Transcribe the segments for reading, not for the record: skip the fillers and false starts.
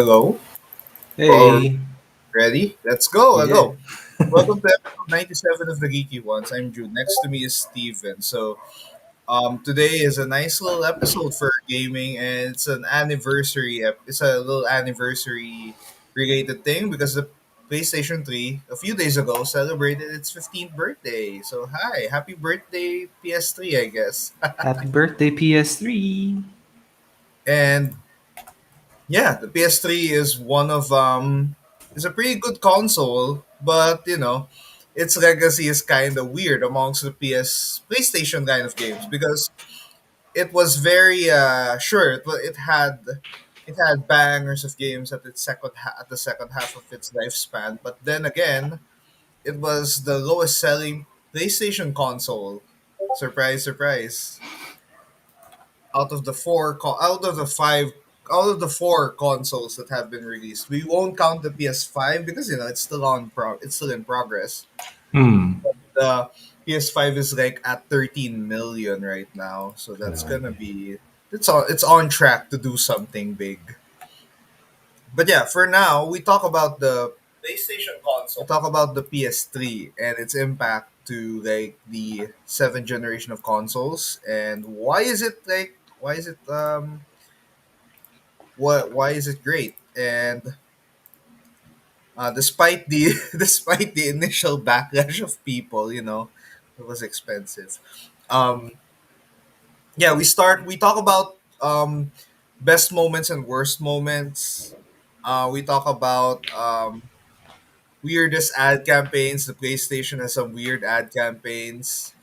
Hello? Or Hey. ready? Let's go. Let's Yeah. go. Welcome to episode 97 of the Geeky Ones. I'm Jude. Next to me is Steven. Today is a nice little episode for gaming, and it's an anniversary. It's a little anniversary related thing because the PlayStation 3 a few days ago celebrated its 15th birthday. So hi, happy birthday PS3, I guess. Happy birthday, PS3. And yeah, the PS3 is one of is a pretty good console, but its legacy is kind of weird amongst the PlayStation line of games because it was very sure it had bangers of games at the second half of its lifespan, but then again, it was the lowest selling PlayStation console. Surprise, surprise. Out of the five out of the four consoles that have been released, we won't count the PS5 because it's still in progress. Hmm. The PS5 is like at 13 million right now, so that's gonna Grabe. be it's on track to do something big. But yeah, for now we talk about the PlayStation console. We talk about the PS3 and its impact to like the seventh generation of consoles, and why is it why is it great? And despite the despite the initial backlash of people, it was expensive. Um, yeah, we talk about best moments and worst moments. We talk about weirdest ad campaigns. The PlayStation has some weird ad campaigns.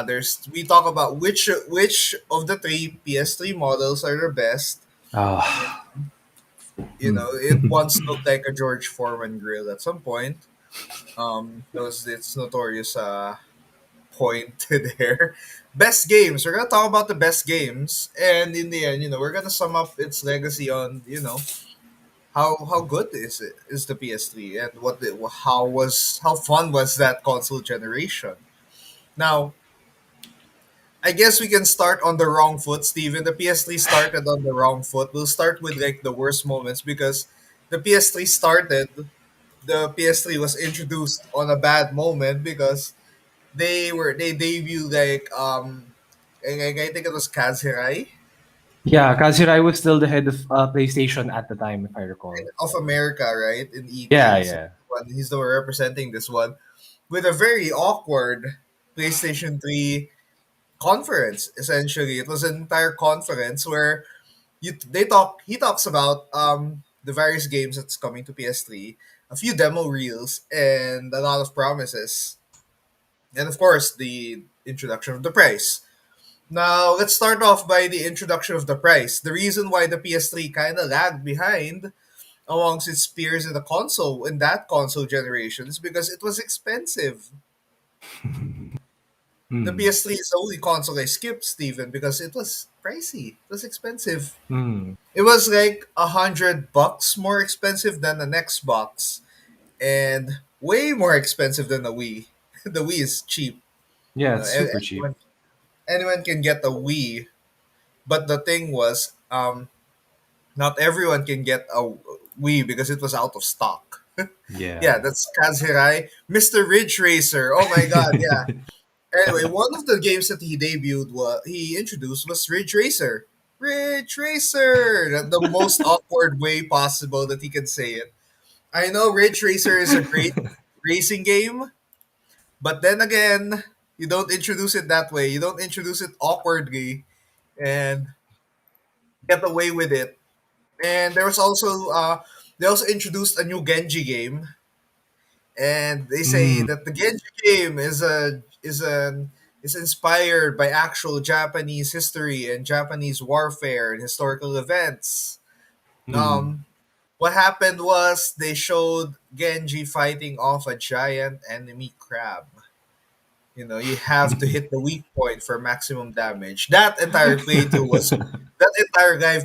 There's we talk about which of the three PS3 models are the best. Oh. It once looked like a George Foreman grill at some point. That was its notorious point there. Best games. We're gonna talk about the best games, and in the end, we're gonna sum up its legacy on how good is the PS3 and how fun was that console generation. Now, I guess we can start on the wrong foot, Steven. The PS3 started on the wrong foot. We'll start with like the worst moments because the PS3 started the PS3 was introduced on a bad moment because they debuted I think it was Kazurai Yeah, Kazurai was still the head of PlayStation at the time, if I recall. of America, right? In Yeah, E3. So yeah. he's the one representing this one with a very awkward PlayStation 3 conference. Essentially, it was an entire conference where he talks about the various games that's coming to PS3, a few demo reels, and a lot of promises, and of course the introduction of the price. Now, let's start off by the introduction of the price. The reason why the PS3 kind of lagged behind amongst its peers in that console generation is because it was expensive. The Hmm. PS3 is the only console I skipped, Steven, because it was pricey. It was expensive. Hmm. It was like $100 more expensive than an Xbox, and way more expensive than the Wii. The Wii is cheap. Yeah, it's super cheap. Anyone can get a Wii, but the thing was, not everyone can get a Wii because it was out of stock. Yeah, Yeah. that's Kaz Hirai, Mr. Ridge Racer. Oh my god, yeah. Anyway, one of the games that he introduced was Ridge Racer. Ridge Racer, the most awkward way possible that he can say it. I know Ridge Racer is a great racing game, but then again, you don't introduce it that way. You don't introduce it awkwardly and get away with it. And there was also they also introduced a new Genji game, and they say Hmm. that the Genji game is inspired by actual Japanese history and Japanese warfare and historical events. Hmm. Um, what happened was they showed Genji fighting off a giant enemy crab. You have to hit the weak point for maximum damage. That entire live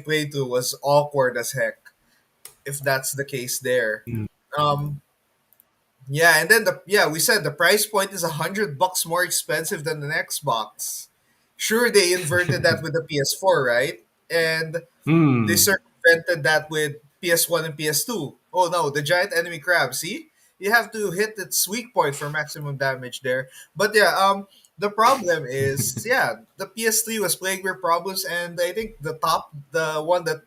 playthrough was awkward as heck. If that's the case there. Um, yeah, and then we said the price point is $100 more expensive than the Xbox. Sure, they inverted that with the PS4, right? And they Hmm. circumvented that with PS1 and PS2. Oh no, the giant enemy crab. See, you have to hit its weak point for maximum damage there. But yeah, the problem is, yeah, the PS3 was plagued with problems, and I think the one that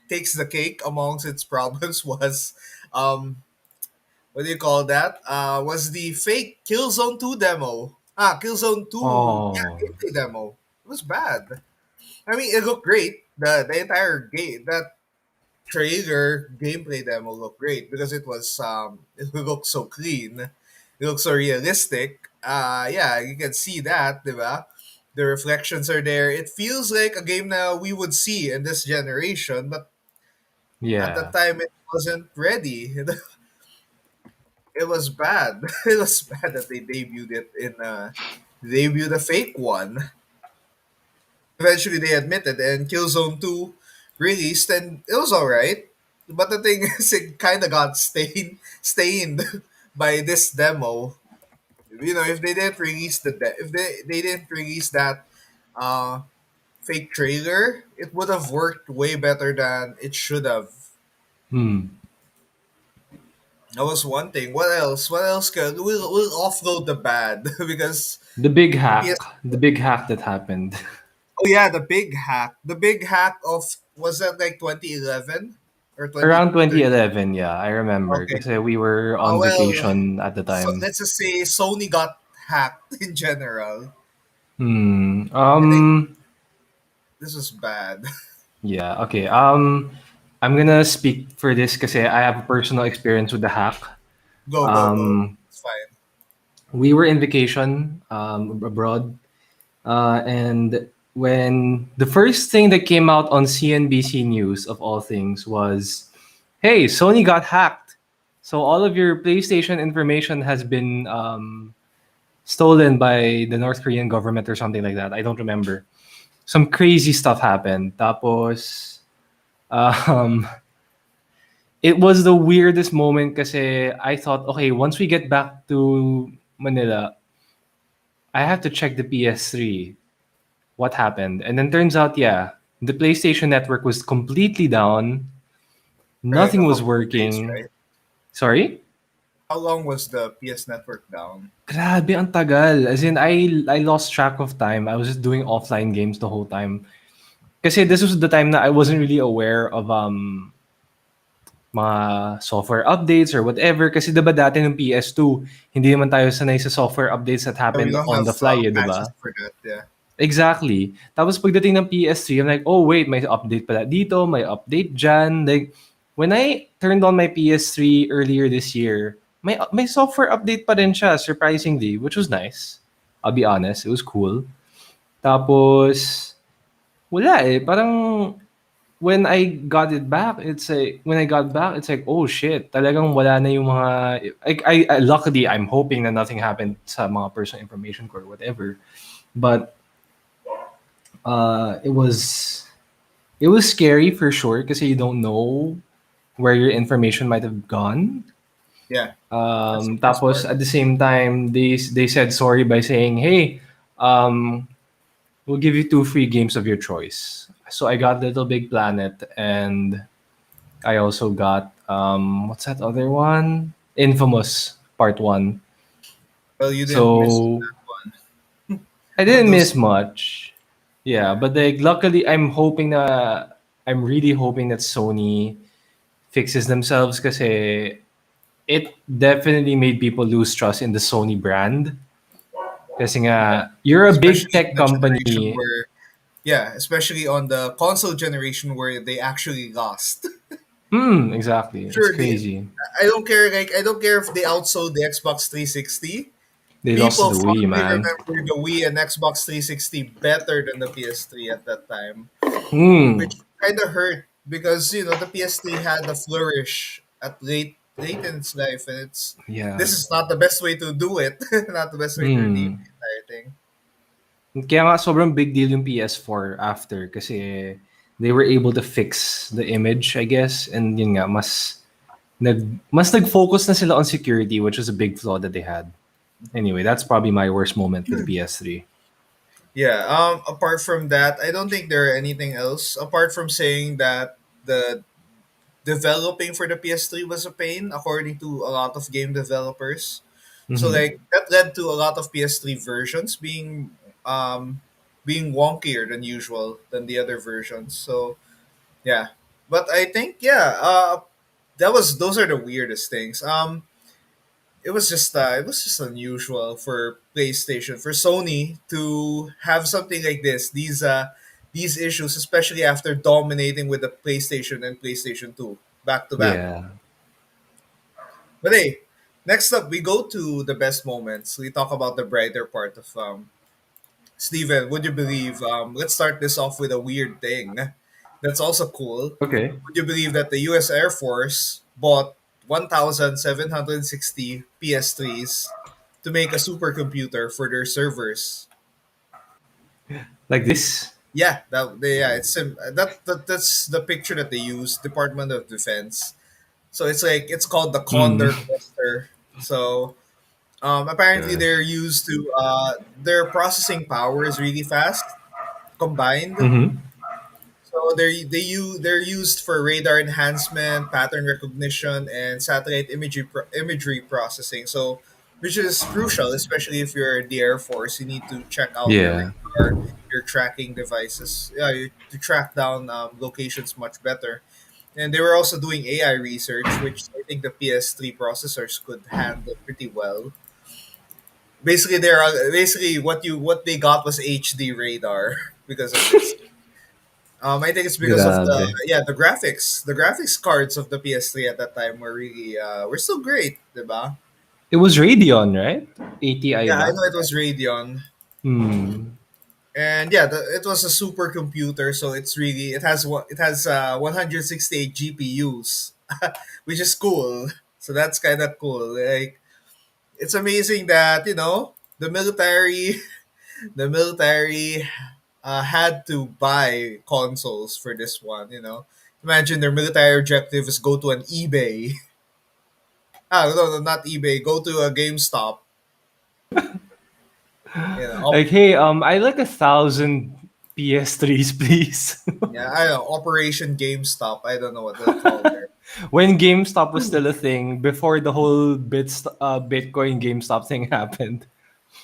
takes the cake amongst its problems was, what do you call that? Was the fake Killzone 2 demo. Killzone 2, yeah, Oh. gameplay demo. It was bad. I mean, it looked great. The entire game, that trailer gameplay demo looked great because it looked so clean. It looks so realistic. Yeah, you can see that, diba? The reflections are there. It feels like a game now we would see in this generation, but at the Yeah. time it wasn't ready. It was bad. It was bad that they debuted a fake one. Eventually they admitted, and Killzone 2 released, and it was alright. But the thing is, it kind of got stained by this demo. You know, if they didn't release they didn't release that uh, fake trailer, it would have worked way better than it should have. Hmm. That was one thing. What else? What else could we'll offload the bad because the PS. The big hack that happened. Oh yeah, the big hack. The big hack of, was that like 2011 or Around 2013? 2011, yeah, I remember Okay. kasi we were on Well, vacation at the so time. let's just say Sony got hacked in general. Hmm. I think this was bad. Yeah, okay. I'm gonna speak for this kasi I have a personal experience with the hack. Go, go, go. Um, It's fine. we were in vacation abroad, and when the first thing that came out on CNBC News of all things was, "Hey, Sony got hacked. So all of your PlayStation information has been stolen by the North Korean government or something like that." I don't remember. Some crazy stuff happened. Tapos, um, it was the weirdest moment kasi I thought, okay, once we get back to Manila, I have to check the PS3. What happened? And then turns out, yeah, the PlayStation network was completely down. For like a Nothing was couple of days, working. right? Sorry? How long was the PS network down? Grabe, ang tagal. As in, I lost track of time. I was just doing offline games the whole time. Kasi this was the time that I wasn't really aware of mga software updates or whatever. Kasi diba dati ng PS2, hindi naman tayo sanay sa software updates that Yeah, we happened don't on have the fly, eh, patches diba? for that. Yeah. Exactly. Tapos pagdating ng PS3, I'm like, oh wait, may update pala dito, may update dyan. Like, when I turned on my PS3 earlier this year, may software update pa rin siya, surprisingly, which was nice. I'll be honest, it was cool. Tapos, wala eh. Parang, when I got back, it's like, oh shit, talagang wala na yung mga, luckily, I'm hoping that nothing happened sa mga personal information ko or whatever. But, it was scary for sure because you don't know where your information might have gone. Yeah. That's the worst Tapos part. at the same time, they said sorry by saying, "Hey, um, we'll give you 2 free games of your choice." So I got Little Big Planet, and I also got what's that other one? Infamous Part One. Well, you didn't miss So that one. I But didn't those, miss much. Yeah, yeah. but like luckily, I'm really hoping that Sony fixes themselves kasi it definitely made people lose trust in the Sony brand. Kasi Yeah. nga, you're a big Especially in tech the generation company. where, yeah, especially on the console generation where they actually lost. Exactly. It's Sure, crazy. I don't care. Like, I don't care if they outsold the Xbox 360. They lost to People the Wii, fondly man. remember the Wii and Xbox 360 better than the PS3 at that time, Hmm. which kind of hurt because the PS3 had a flourish at late in its life, and Yeah. this is not the best way to do it. Not the best way to redeem Hmm. the entire thing. Kaya nga sobrang big deal yung PS4 after kasi they were able to fix the image, I guess. And yun nga, mas nag-focus na sila on security, which was a big flaw that they had. Anyway, that's probably my worst moment with the PS3. Yeah. Apart from that, I don't think there are anything else apart from saying that the developing for the PS3 was a pain, according to a lot of game developers. So Mm-hmm. like that led to a lot of PS3 versions um being wonkier than usual than the other versions. So yeah, but I think that was those are the weirdest things. It was just unusual for PlayStation, for Sony to have something like this. These issues, especially after dominating with the PlayStation and PlayStation 2 back to back. Yeah. But hey, next up we go to the best moments. We talk about the brighter part of Steven, would you believe let's start this off with a weird thing that's also cool. Okay. Would you believe that the US Air Force bought 1,760 PS3s to make a supercomputer for their servers? Like this. That's the picture that they use, Department of Defense. So it's called the Mm. Condor cluster. So apparently Gosh. their processing power is really fast combined. Mm-hmm. So they're used for radar enhancement, pattern recognition, and satellite imagery processing. So, which is crucial, especially if you're the Air Force. You need to check out your Yeah. radar, your tracking devices, to track down locations much better. And they were also doing AI research, which I think the PS3 processors could handle pretty well. Basically what they got was HD radar because of this. I think it's because of Grabe. the graphics. The graphics cards of the PS3 at that time were still great, diba? It was Radeon, right? ATI Yeah, I ba? know it was Radeon, Hmm. and it was a supercomputer, so it has 168 GPUs, which is cool. So that's kind of cool. Like it's amazing that the military the military had to buy consoles for this one. Imagine their military objective is go to an eBay. No, not eBay. Go to a GameStop. Like, hey, I like 1,000 PS3s, please. I don't know, Operation GameStop. I don't know what they'll call there. When GameStop was still a thing, before the whole Bitcoin GameStop thing happened.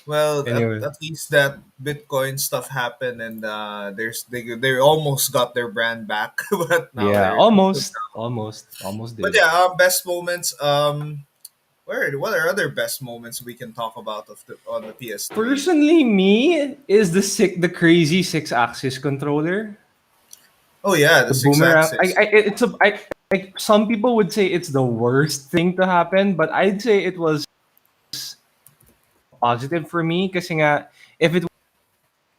Well, Anyway, at least that Bitcoin stuff happened, and they almost got their brand back, but now yeah, they're still almost But did. yeah, best moments. What are other best moments we can talk about on the PS3? Personally, me is the crazy six axis controller, Oh yeah, the the six boomerang. axis. Some people would say it's the worst thing to happen, but I'd say it was positive for me kasi nga if it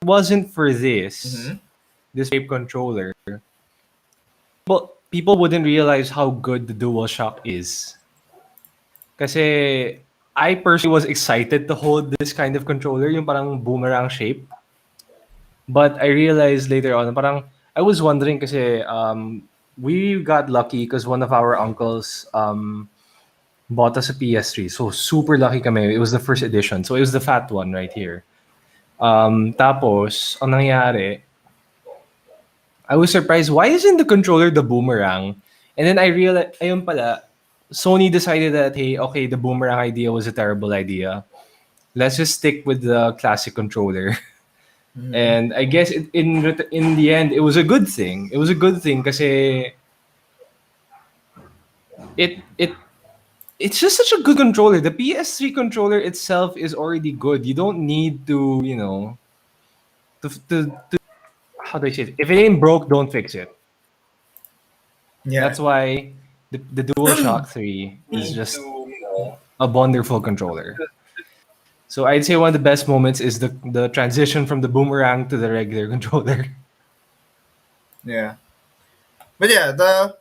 wasn't for Mm-hmm. this shape controller, people wouldn't realize how good the DualShock is. Kasi I personally was excited to hold this kind of controller, yung parang boomerang shape. But I realized later on, parang I was wondering kasi we got lucky because one of our uncles bought us a PS3. So super lucky kami. It was the first edition. So it was the fat one right here. Tapos, ang nangyari, I was surprised, why isn't the controller the boomerang? And then I realized, ayun pala, Sony decided that, hey, okay, the boomerang idea was a terrible idea. Let's just stick with the classic controller. Mm-hmm. And I guess in the end, it was a good thing. It was a good thing kasi it it it's just such a good controller. The PS3 controller itself is already good. You don't need to, to how do I say it? If it ain't broke, don't fix it. Yeah. That's why the DualShock 3 is Need just to a wonderful controller. So I'd say one of the best moments is the transition from the boomerang to the regular controller. Yeah. But yeah, the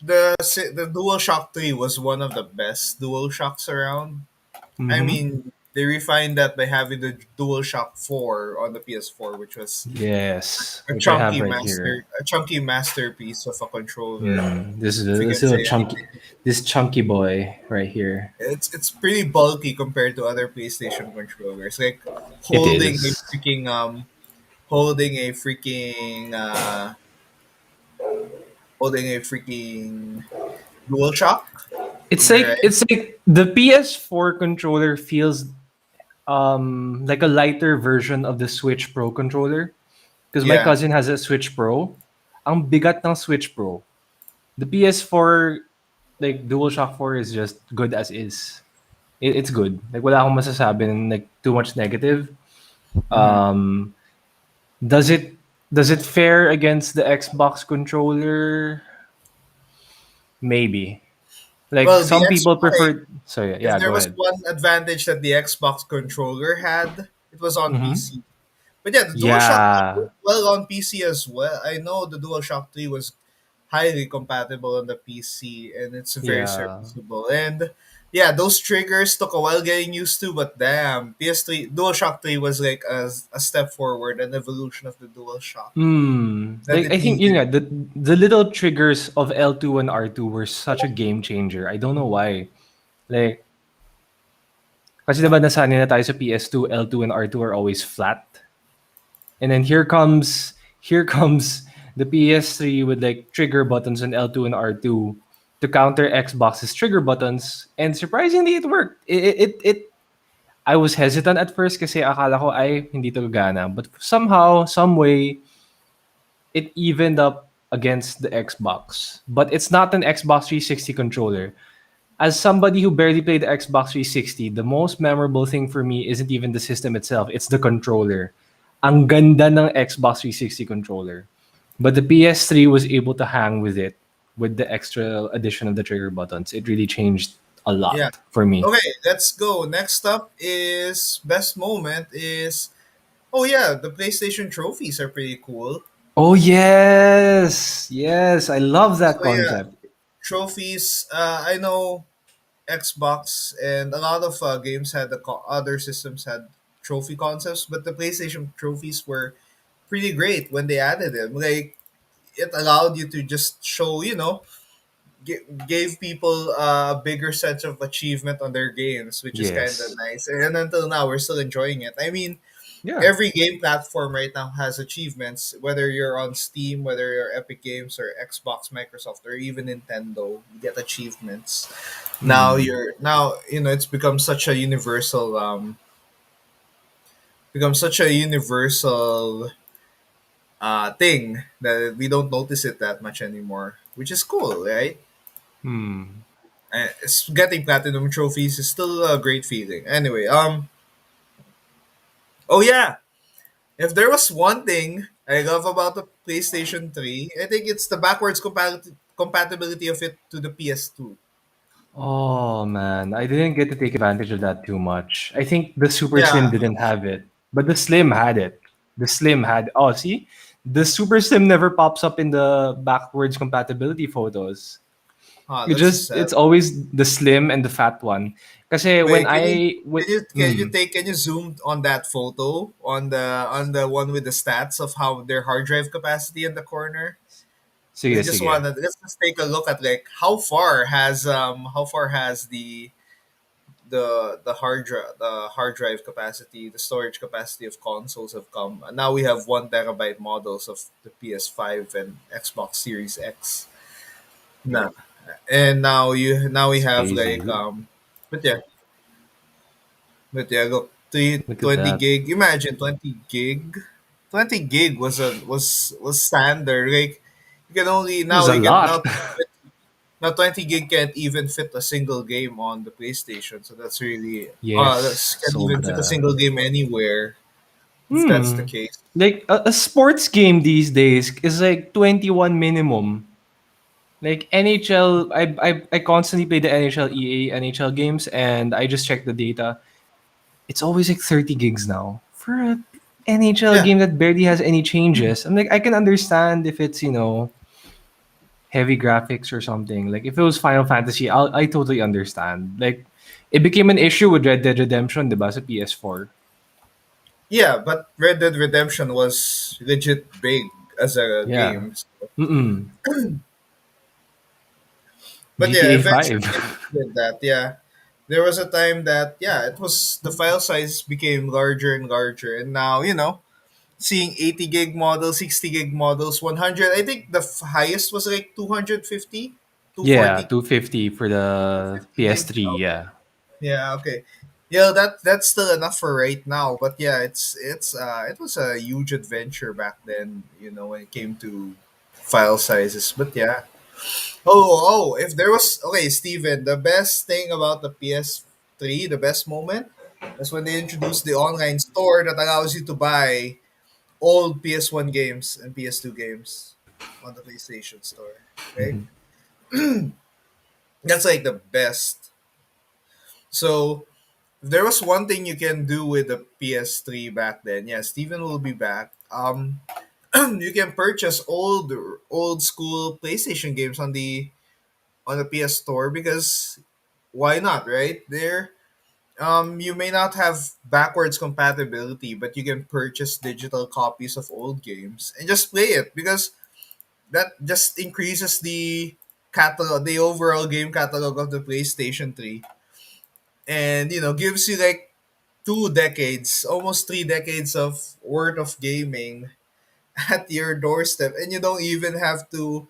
DualShock 3 was one of the best DualShocks around. I Mm-hmm. mean, they refined that by having the DualShock 4 on the PS4, which was Yes, which I have right here. a chunky masterpiece of a controller, Mm, this is if you this can little say chunky, anything. this chunky boy right here. It's pretty bulky compared to other PlayStation controllers. Like It holding a is. freaking um holding a freaking uh holding a freaking DualShock. It's Am I like right? it's like the PS4 controller feels like a lighter version of the Switch Pro controller because my Yeah. cousin has a Switch Pro. Ang bigat ng Switch Pro. The PS4 like DualShock 4 is just good as is. It's good. Like wala akong masasabi ng like too much negative. Hmm. Um does it fare against the Xbox controller? Maybe. Like Well, the some X. people Okay, prefer. So yeah, if yeah, there go was ahead. one advantage that the Xbox controller had, it was on Mm-hmm. PC. But yeah, the DualShock 3 Yeah, worked well on PC as well. I know the DualShock 3 was highly compatible on the PC and it's very yeah. serviceable. And yeah, those triggers took a while getting used to, but damn, PS3 DualShock 3 was like a step forward, an evolution of the DualShock that Like it I think yun needed. nga, the little triggers of L2 and R2 were such a game changer. I don't know why. Like kasi diba nasanay na tayo sa PS2, L2 and R2 are always flat. And then here comes the PS3 with like trigger buttons on L2 and R2 to counter Xbox's trigger buttons, and surprisingly it worked. It I was hesitant at first kasi akala ko ay hindi to gagana, but somehow some way it evened up against the Xbox. But it's not an Xbox 360 controller. As somebody who barely played the Xbox 360, the most memorable thing for me isn't even the system itself, it's the controller. Ang ganda ng Xbox 360 controller. But the PS3 was able to hang with it with the extra addition of the trigger buttons. It really changed a Yeah. lot for me. Okay, let's go. Next up is best moment is, oh yeah, the PlayStation trophies are pretty cool. Oh yes. Yes, I love that So yeah, concept. trophies. I know Xbox and a lot of games had other systems had trophy concepts, but the PlayStation trophies were pretty great when they added them. Like it allowed you to just show, gave people a bigger sense of achievement on their games, which is kind of Yes. nice. And until now, we're still enjoying it. I mean, Yeah. every game platform right now has achievements, whether you're on Steam, whether you're Epic Games or Xbox, Microsoft, or even Nintendo, you get achievements. Hmm. Now it's become such a universal thing that we don't notice it that much anymore, which is cool, right? Hmm. Getting platinum trophies is still a great feeling. Anyway, oh yeah, if there was one thing I love about the PlayStation 3, I think it's the backwards compatibility of it to the PS2. Oh man, I didn't get to take advantage of that too much. I think the Super Slim Yeah, didn't have it, but the Slim had it. The Slim had. Oh, see, the Super Slim never pops up in the backwards compatibility photos. that's It's sad. always the Slim and the fat one. Kasi when Wait, I when, can you zoom on that photo on the one with the stats of how their hard drive capacity in the corner? We sige just sige. wanna let's just take a look at like how far has the hard drive capacity, the storage capacity of consoles have come. And now we have 1 terabyte models of the PS5 and Xbox Series X. Nah. And now we It's have crazy. but yeah, look, Look at 20 that. gig. Imagine 20 gig. 20 gig was standard. Like you can only It was now a you can lot. now 20 gig can't even fit a single game on the PlayStation. So that's really Yes, that can even fit a sobra. single game anywhere if that's the Hmm. case. Like a sports game these days is like 21 minimum. Like NHL, I constantly play the NHL EA NHL games, and I just check the data. It's always like 30 gigs now for a NHL Yeah. game that barely has any changes. I'm like, I can understand if it's heavy graphics or something. Like if it was Final Fantasy, I totally understand. Like it became an issue with Red Dead Redemption, diba, sa PS4. Yeah, but Red Dead Redemption was legit big as a Yeah. game. So. Mm-mm. But yeah, GTA eventually 5. it did that. Yeah. There was a time that it was the file size became larger and larger, and now seeing 80 gig models, 60 gig models, 100. I think the highest was like 250. Yeah, 240. 250 for the 250 gigs. PS3. Okay. Yeah. Yeah, okay. Yeah, that's still enough for right now, but yeah, it was a huge adventure back then, when it came to file sizes. But yeah. If there was okay, Steven, the best thing about the PS3, the best moment is when they introduced the online store that allows you to buy old PS1 games and PS2 games on the PlayStation Store. Right? Mhm. That's like the best. So if there was one thing you can do with the PS3 back then, yeah, Steven will be back. You can purchase old school PlayStation games on the PS Store because why not, right? You may not have backwards compatibility, but you can purchase digital copies of old games and just play it because that just increases the overall game catalog of the PlayStation 3, and gives you like 2 decades, almost 3 decades of worth of gaming at your doorstep, and you don't even have to.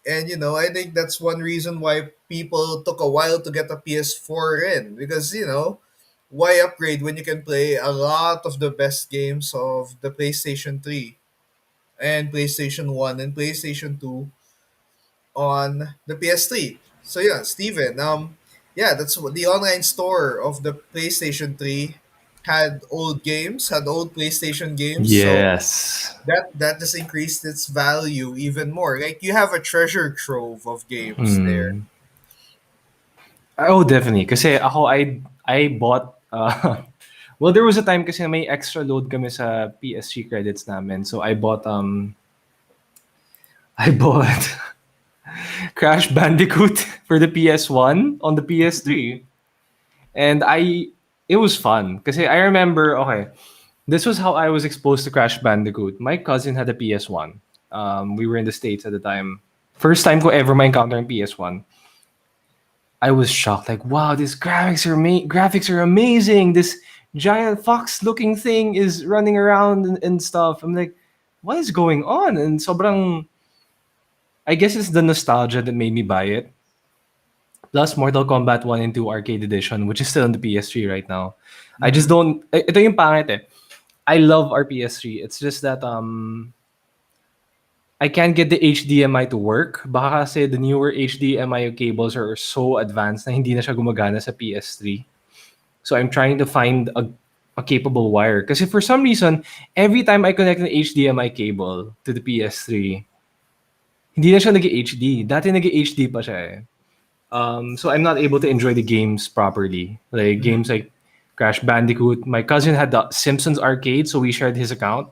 And I think that's one reason why people took a while to get a PS4 in, because why upgrade when you can play a lot of the best games of the PlayStation 3 and PlayStation 1 and PlayStation 2 on the PS3. So yeah, Steven, yeah, that's what the online store of the PlayStation 3 had old PlayStation games, so Yes. that just increased its value even more. Like you have a treasure trove of games there. Mm. Oh, definitely. Kasi ako, I bought, well, there was a time kasi may extra load kami sa PSG credits namin. So I bought Crash Bandicoot for the PS1 on the PS3. And it was fun. Kasi I remember, okay, this was how I was exposed to Crash Bandicoot. My cousin had a PS1. We were in the States at the time. First time ko ever ma encounter PS1. I was shocked. Like, wow, these graphics are amazing. This giant fox-looking thing is running around and stuff. I'm like, what is going on? And sobrang, I guess it's the nostalgia that made me buy it. Plus Mortal Kombat 1 and 2 Arcade Edition, which is still on the PS3 right now. I just Mm-hmm. don't, ito yung pangit eh. I love our PS3. It's just that I can't get the HDMI to work. Baka kasi the newer HDMI cables are so advanced na hindi na siya gumagana sa PS3. So I'm trying to find a capable wire. Kasi for some reason, every time I connect an HDMI cable to the PS3, hindi na siya nag-HD. Dati nag-HD pa siya eh. So I'm not able to enjoy the games properly. Like Mm-hmm. games like Crash Bandicoot. My cousin had the Simpsons arcade, so we shared his account.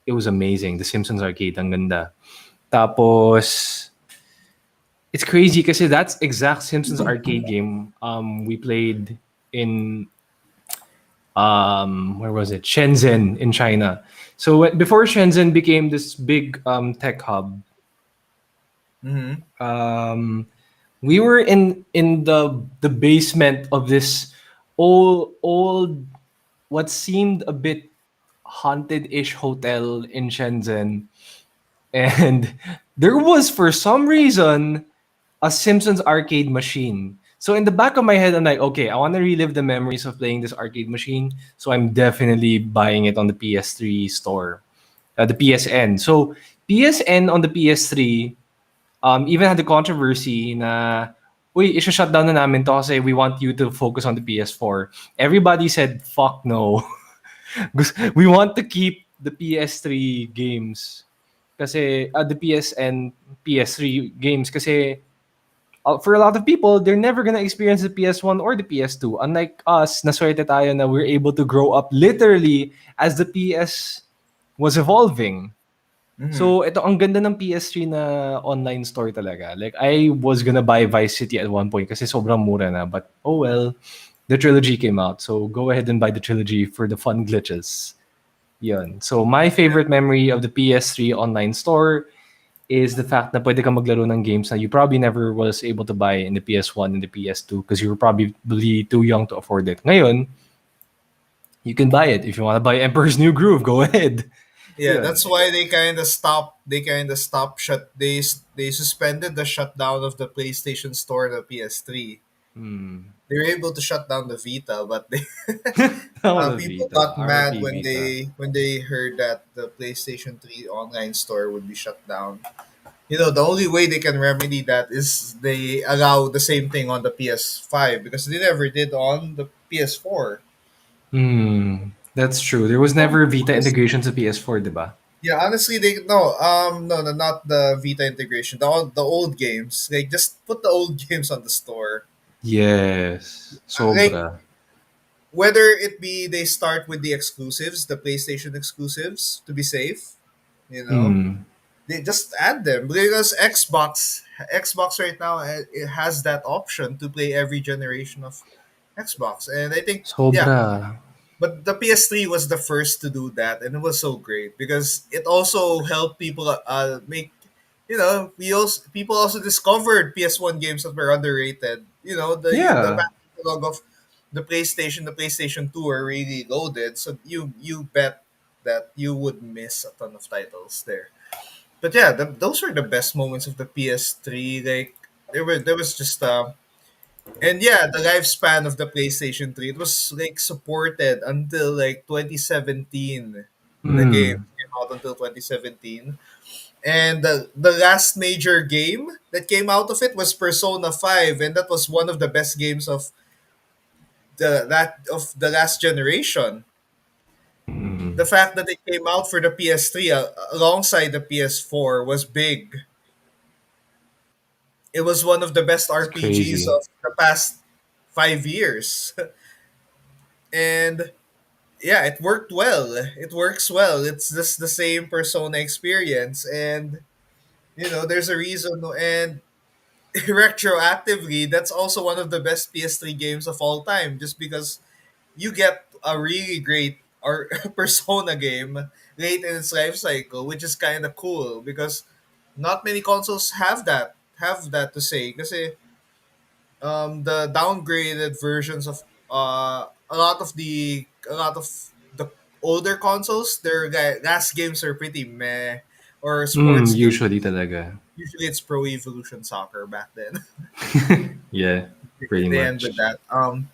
It was amazing. The Simpsons arcade, ang ganda. Tapos, it's crazy kasi that's exact Simpsons arcade game we played in where was it? Shenzhen in China. So before Shenzhen became this big tech hub, Mm-hmm. um, we were in the basement of this old what seemed a bit haunted-ish hotel in Shenzhen, and there was for some reason a Simpsons arcade machine. So in the back of my head, I'm like, okay, I want to relive the memories of playing this arcade machine. So I'm definitely buying it on the PS3 store, the PSN. So PSN on the PS3 even had the controversy na, uy, isa-shut down na namin to kasi we want you to focus on the PS4. Everybody said, fuck no. We want to keep the PS3 games. Kasi, the PSN, PS3 games. Kasi, for a lot of people, they're never gonna experience the PS1 or the PS2. Unlike us, naswerte tayo na we're able to grow up literally as the PS was evolving. Mm-hmm. So, ito ang ganda ng PS3 na online store talaga. Like, I was gonna buy Vice City at one point kasi sobrang mura na. But, oh well, the trilogy came out. So, go ahead and buy the trilogy for the fun glitches. Yun. So, my favorite memory of the PS3 online store is the fact na pwede ka maglaro ng games na you probably never was able to buy in the PS1 and the PS2 because you were probably too young to afford it. Ngayon, you can buy it. If you want to buy Emperor's New Groove, go ahead. Yeah, Yun. that's why they suspended the shutdown of the PlayStation Store and the PS3. Hmm. They were able to shut down the Vita, but they Oh, the people Vita. got mad RIP Vita. when they heard that the PlayStation 3 online store would be shut down. You know, the only way they can remedy that is they allow the same thing on the PS5 because they never did on the PS4. Hmm. That's true. There was never Vita integration to PS4, diba? Yeah, honestly, they no, not the Vita integration. The old games, like just put the old games on the store. Yes. Like Sobra. whether it be they start with the exclusives, the PlayStation exclusives, to be safe. You know, Hmm. they just add them because Xbox right now it has that option to play every generation of Xbox, and I think yeah, Sobra. but the PS3 was the first to do that, and it was so great because it also helped people make. You know, people also discovered PS1 games that were underrated. You know, the Yeah. back catalog of the PlayStation 2 are really loaded, so you bet that you would miss a ton of titles there. But yeah, those were the best moments of the PS3. Like there was just and yeah, the lifespan of the PlayStation 3, it was like supported until like 2017. The game Hmm. came out until 2017. And the last major game that came out of it was Persona 5, and that was one of the best games of the last generation. Hmm. The fact that it came out for the PS3 alongside the PS4 was big. It was one of the best It's RPGs crazy. of the past 5 years. And yeah, it worked well. It works well. It's just the same Persona experience. And, you know, there's a reason. And retroactively, that's also one of the best PS3 games of all time just because you get a really great or Persona game late in its life cycle, which is kind of cool because not many consoles have that to say kasi the downgraded versions of a lot of the older consoles, their last games are pretty meh, or Hmm. sports games. Usually talaga. Usually it's Pro Evolution Soccer back then. Yeah. Pretty They end with much. that.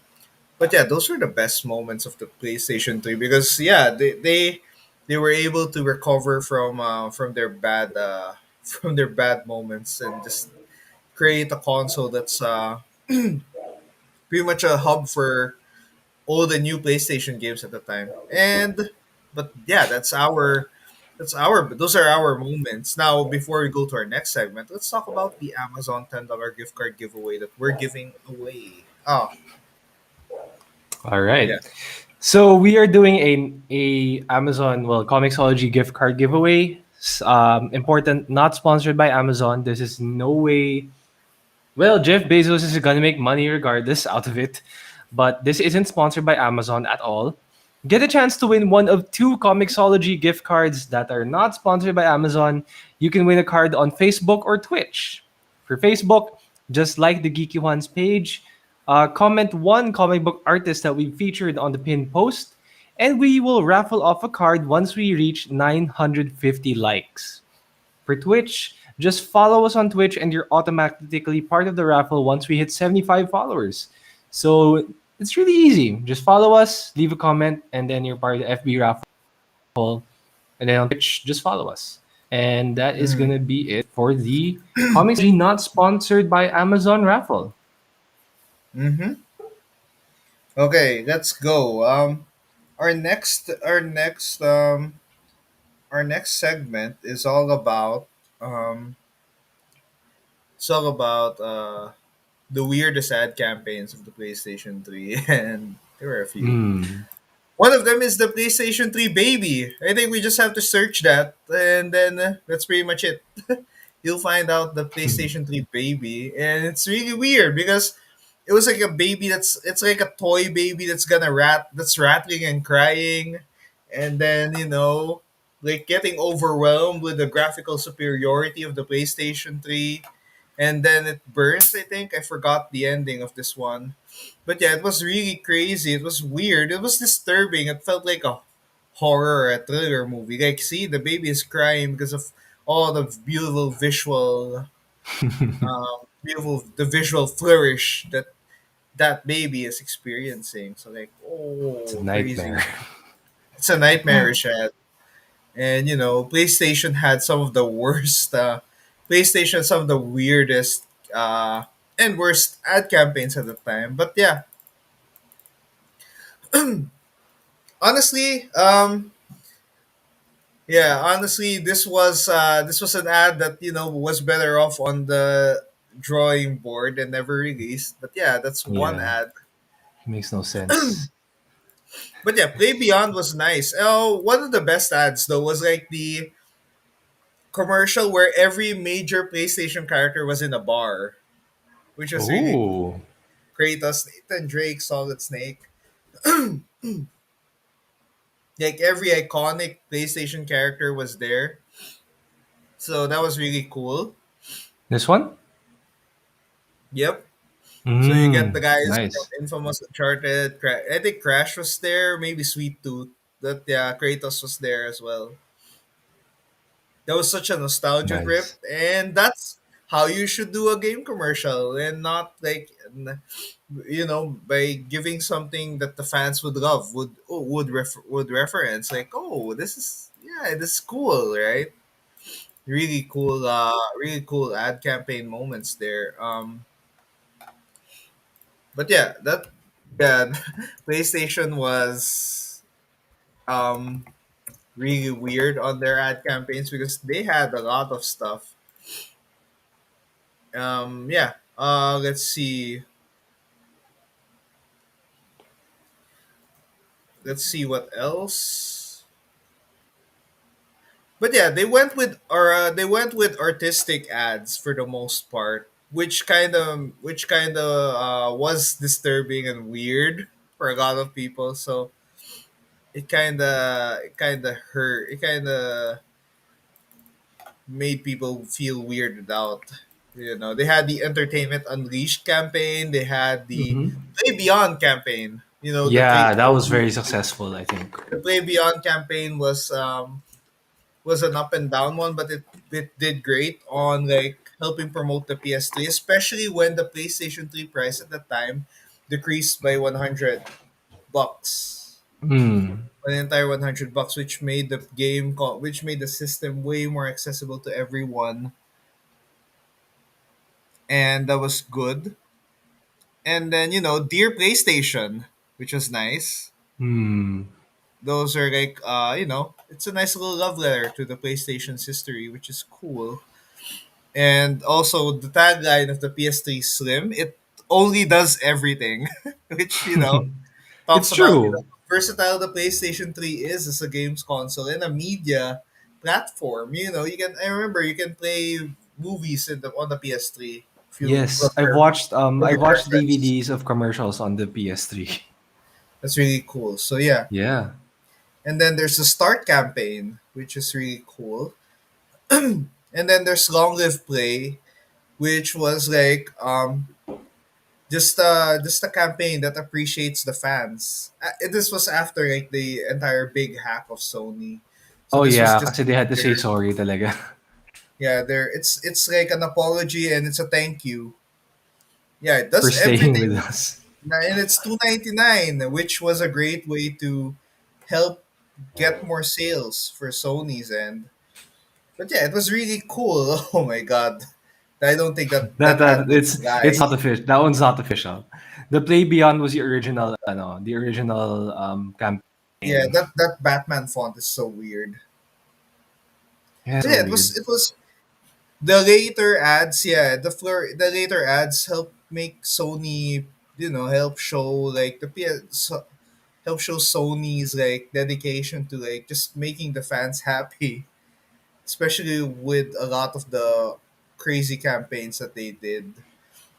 But yeah, those were the best moments of the PlayStation 3 because yeah, they were able to recover from their bad from their bad moments and just create a console that's pretty much a hub for all the new PlayStation games at the time. And but yeah, that's our those are our moments. Now before we go to our next segment, let's talk about the Amazon $10 gift card giveaway that we're giving away. Oh, All right. yeah. So we are doing a Amazon, well, Comicsology gift card giveaway. Important, not sponsored by Amazon. This is no way. Well, Jeff Bezos is gonna make money regardless out of it, but this isn't sponsored by Amazon at all. Get a chance to win one of two Comicsology gift cards that are not sponsored by Amazon. You can win a card on Facebook or Twitch. For Facebook, just like the Geeky Juans page, comment one comic book artist that we featured on the pinned post, and we will raffle off a card once we reach 950 likes. For Twitch, just follow us on Twitch and you're automatically part of the raffle once we hit 75 followers. So it's really easy. Just follow us, leave a comment, and then you're part of the FB raffle. And then on Twitch, just follow us. And that is going Mm. to be it for the Comics not sponsored by Amazon raffle. Mm-hmm. Okay, let's go. Our our next segment is all about um, the weirdest ad campaigns of the PlayStation 3, and there were a few. Hmm. One of them is the PlayStation 3 baby. I think we just have to search that, and then that's pretty much it. You'll find out the PlayStation 3 baby, and it's really weird because it was like a baby it's like a toy baby that's rattling and crying, and then like getting overwhelmed with the graphical superiority of the PlayStation 3, and then it burns. I think I forgot the ending of this one, but yeah, it was really crazy. It was weird. It was disturbing. It felt like a horror or a thriller movie. Like, see, the baby is crying because of all the beautiful beautiful the visual flourish that that baby is experiencing. So like, It's a oh, nightmare. crazy! It's a nightmarish ad. And PlayStation had some of the worst. PlayStation some of the weirdest and worst ad campaigns at the time. But yeah, honestly, honestly, this was an ad that was better off on the drawing board and never released. But yeah, that's one Yeah, ad. it makes no sense. But yeah, Play Beyond was nice. Oh, one of the best ads though was like the commercial where every major PlayStation character was in a bar, which was really cool. Oh, Kratos, Nathan Drake, Solid Snake, like every iconic PlayStation character was there. So that was really cool. this one? Yep. So you get the Mm, guys from nice, Infamous, Uncharted. I think Crash was there, maybe Sweet Tooth. That yeah, Kratos was there as well. That was such a nostalgia trip, nice. and that's how you should do a game commercial, and not like by giving something that the fans would love, would reference, like, oh, this is yeah, this is cool, right? Really cool ad campaign moments there. But yeah, that yeah, PlayStation was um really weird on their ad campaigns because they had a lot of stuff. Yeah. Let's see what else. But yeah, they went with artistic ads for the most part, which kind of was disturbing and weird for a lot of people. So it kind of hurt. It kind of made people feel weirded out. They had the Entertainment Unleashed campaign. They had the Hmm. Play Beyond campaign. Yeah, that was very successful, I think. The Play Beyond campaign was an up and down one, but it did great on like helping promote the PS3, especially when the PlayStation 3 price at the time decreased by $100, Mm, an entire $100, which made the system way more accessible to everyone, and that was good. And then Dear PlayStation, which was nice. mm, Those are like it's a nice little love letter to the PlayStation's history, which is cool. And also the tagline of the PS3 Slim, it only does everything, which talks it's about true. how versatile the PlayStation 3 is as a games console and a media platform. I remember you can play movies on the PS3 if you Yes, prefer for I've your watched preference. DVDs of commercials on the PS3. That's really cool. So yeah, Yeah. and then there's the Start campaign, which is really cool. And then there's Long Live Play, which was like just a campaign that appreciates the fans. This was after like the entire big hack of Sony, so Oh this was yeah, just kasi they had to say their sorry talaga. yeah there it's like an apology and it's a thank you. Yeah, it For does staying with everything, us. and it's $2.99, which was a great way to help get more sales for Sony's end. But yeah, it was really cool. Oh my god, I don't think that ad would It's fly. not official. That one's not official. The Play Beyond was the original the original Yeah, campaign. that Batman font is so weird. Yeah, But so yeah, weird. it was the later ads. Yeah, the later ads help make Sony, help show like help show Sony's like dedication to like just making the fans happy, especially with a lot of the crazy campaigns that they did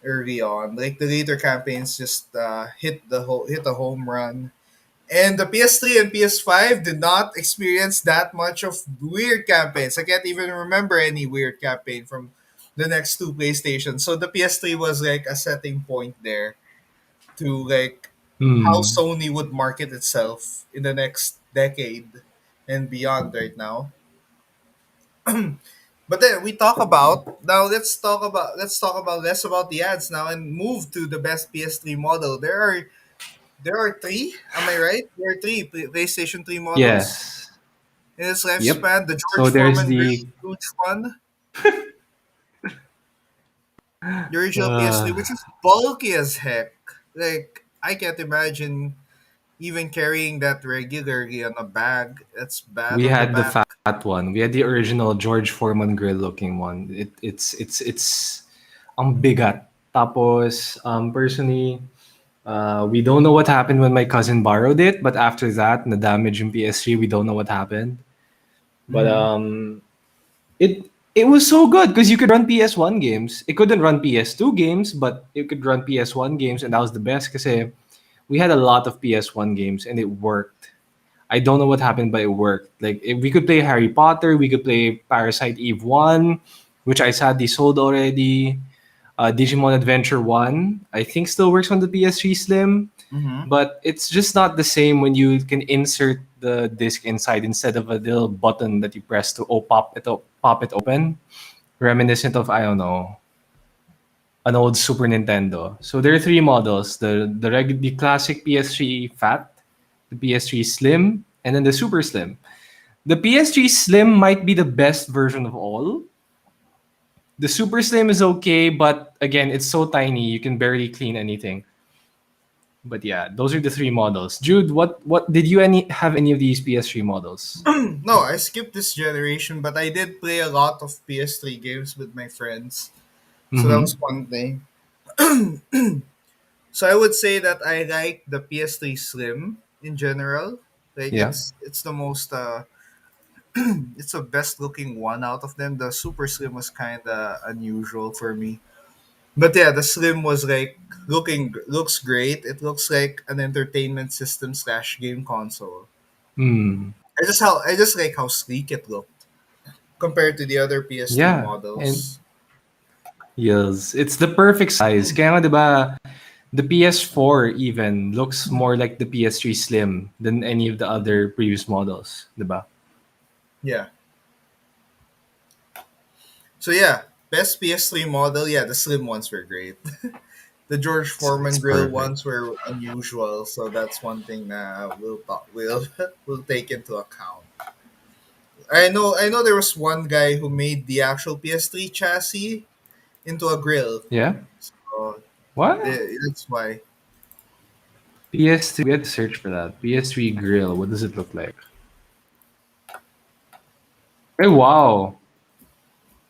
early on. Like the later campaigns just hit a home run. And the PS3 and PS5 did not experience that much of weird campaigns. I can't even remember any weird campaign from the next two PlayStations. So the PS3 was like a setting point there to like how Hmm. Sony would market itself in the next decade. and beyond right now. But then we talk about now. Let's talk about less about the ads now and move to the best PS3 model. There are three. Am I right? There are three PlayStation 3 models Yes. in its Yep. lifespan. The George So there's Foreman the Grill huge one, the original PS3, uh, which is bulky as heck. Like I can't imagine even carrying that regularly on a bag. It's bad we on the had the back. fat one. We had the original George Foreman grill looking one. It's ang bigat. Tapos personally, we don't know what happened when my cousin borrowed it, but after that, na damage yung PS3, we don't know what happened. But Mm-hmm. it was so good because you could run PS1 games. It couldn't run PS2 games, but it could run PS1 games, and that was the best because we had a lot of PS1 games and it worked. I don't know what happened, but it worked. Like if we could play Harry Potter, we could play Parasite Eve 1, which I sadly sold already. Digimon Adventure 1, I think still works on the PS3 Slim, Mm-hmm. but it's just not the same when you can insert the disc inside instead of a little button that you press to pop it open. Reminiscent of, I don't know, an old Super Nintendo. So there are three models: the classic PS3 Fat, the PS3 Slim, and then the Super Slim. The PS3 Slim might be the best version of all. The Super Slim is okay, but again, it's so tiny you can barely clean anything. But yeah, those are the three models. Jude, what did you any of these PS3 models? No, I skipped this generation, but I did play a lot of PS3 games with my friends. So that Mm-hmm. was one thing. So I would say that I like the PS3 Slim in general. Like Yeah. it's the most it's the best looking one out of them. The Super Slim was kind of unusual for me. But yeah, the Slim was like looks great. It looks like an entertainment system slash game console. Mm. I just like how sleek it looked compared to the other PS3 Yeah. And models. yes, it's the perfect size. Kaya nga 'di ba, the PS4 even looks more like the PS3 Slim than any of the other previous models, 'di ba? Yeah. So yeah, best PS3 model. Yeah, the Slim ones were great. The George It's Foreman grill perfect. ones were unusual, so that's one thing that we'll take into account. I know there was one guy who made the actual PS3 chassis into a grill. Yeah. So What? that's why. PS3. We had to search for that. PS3 grill. What does it look like? Hey, wow.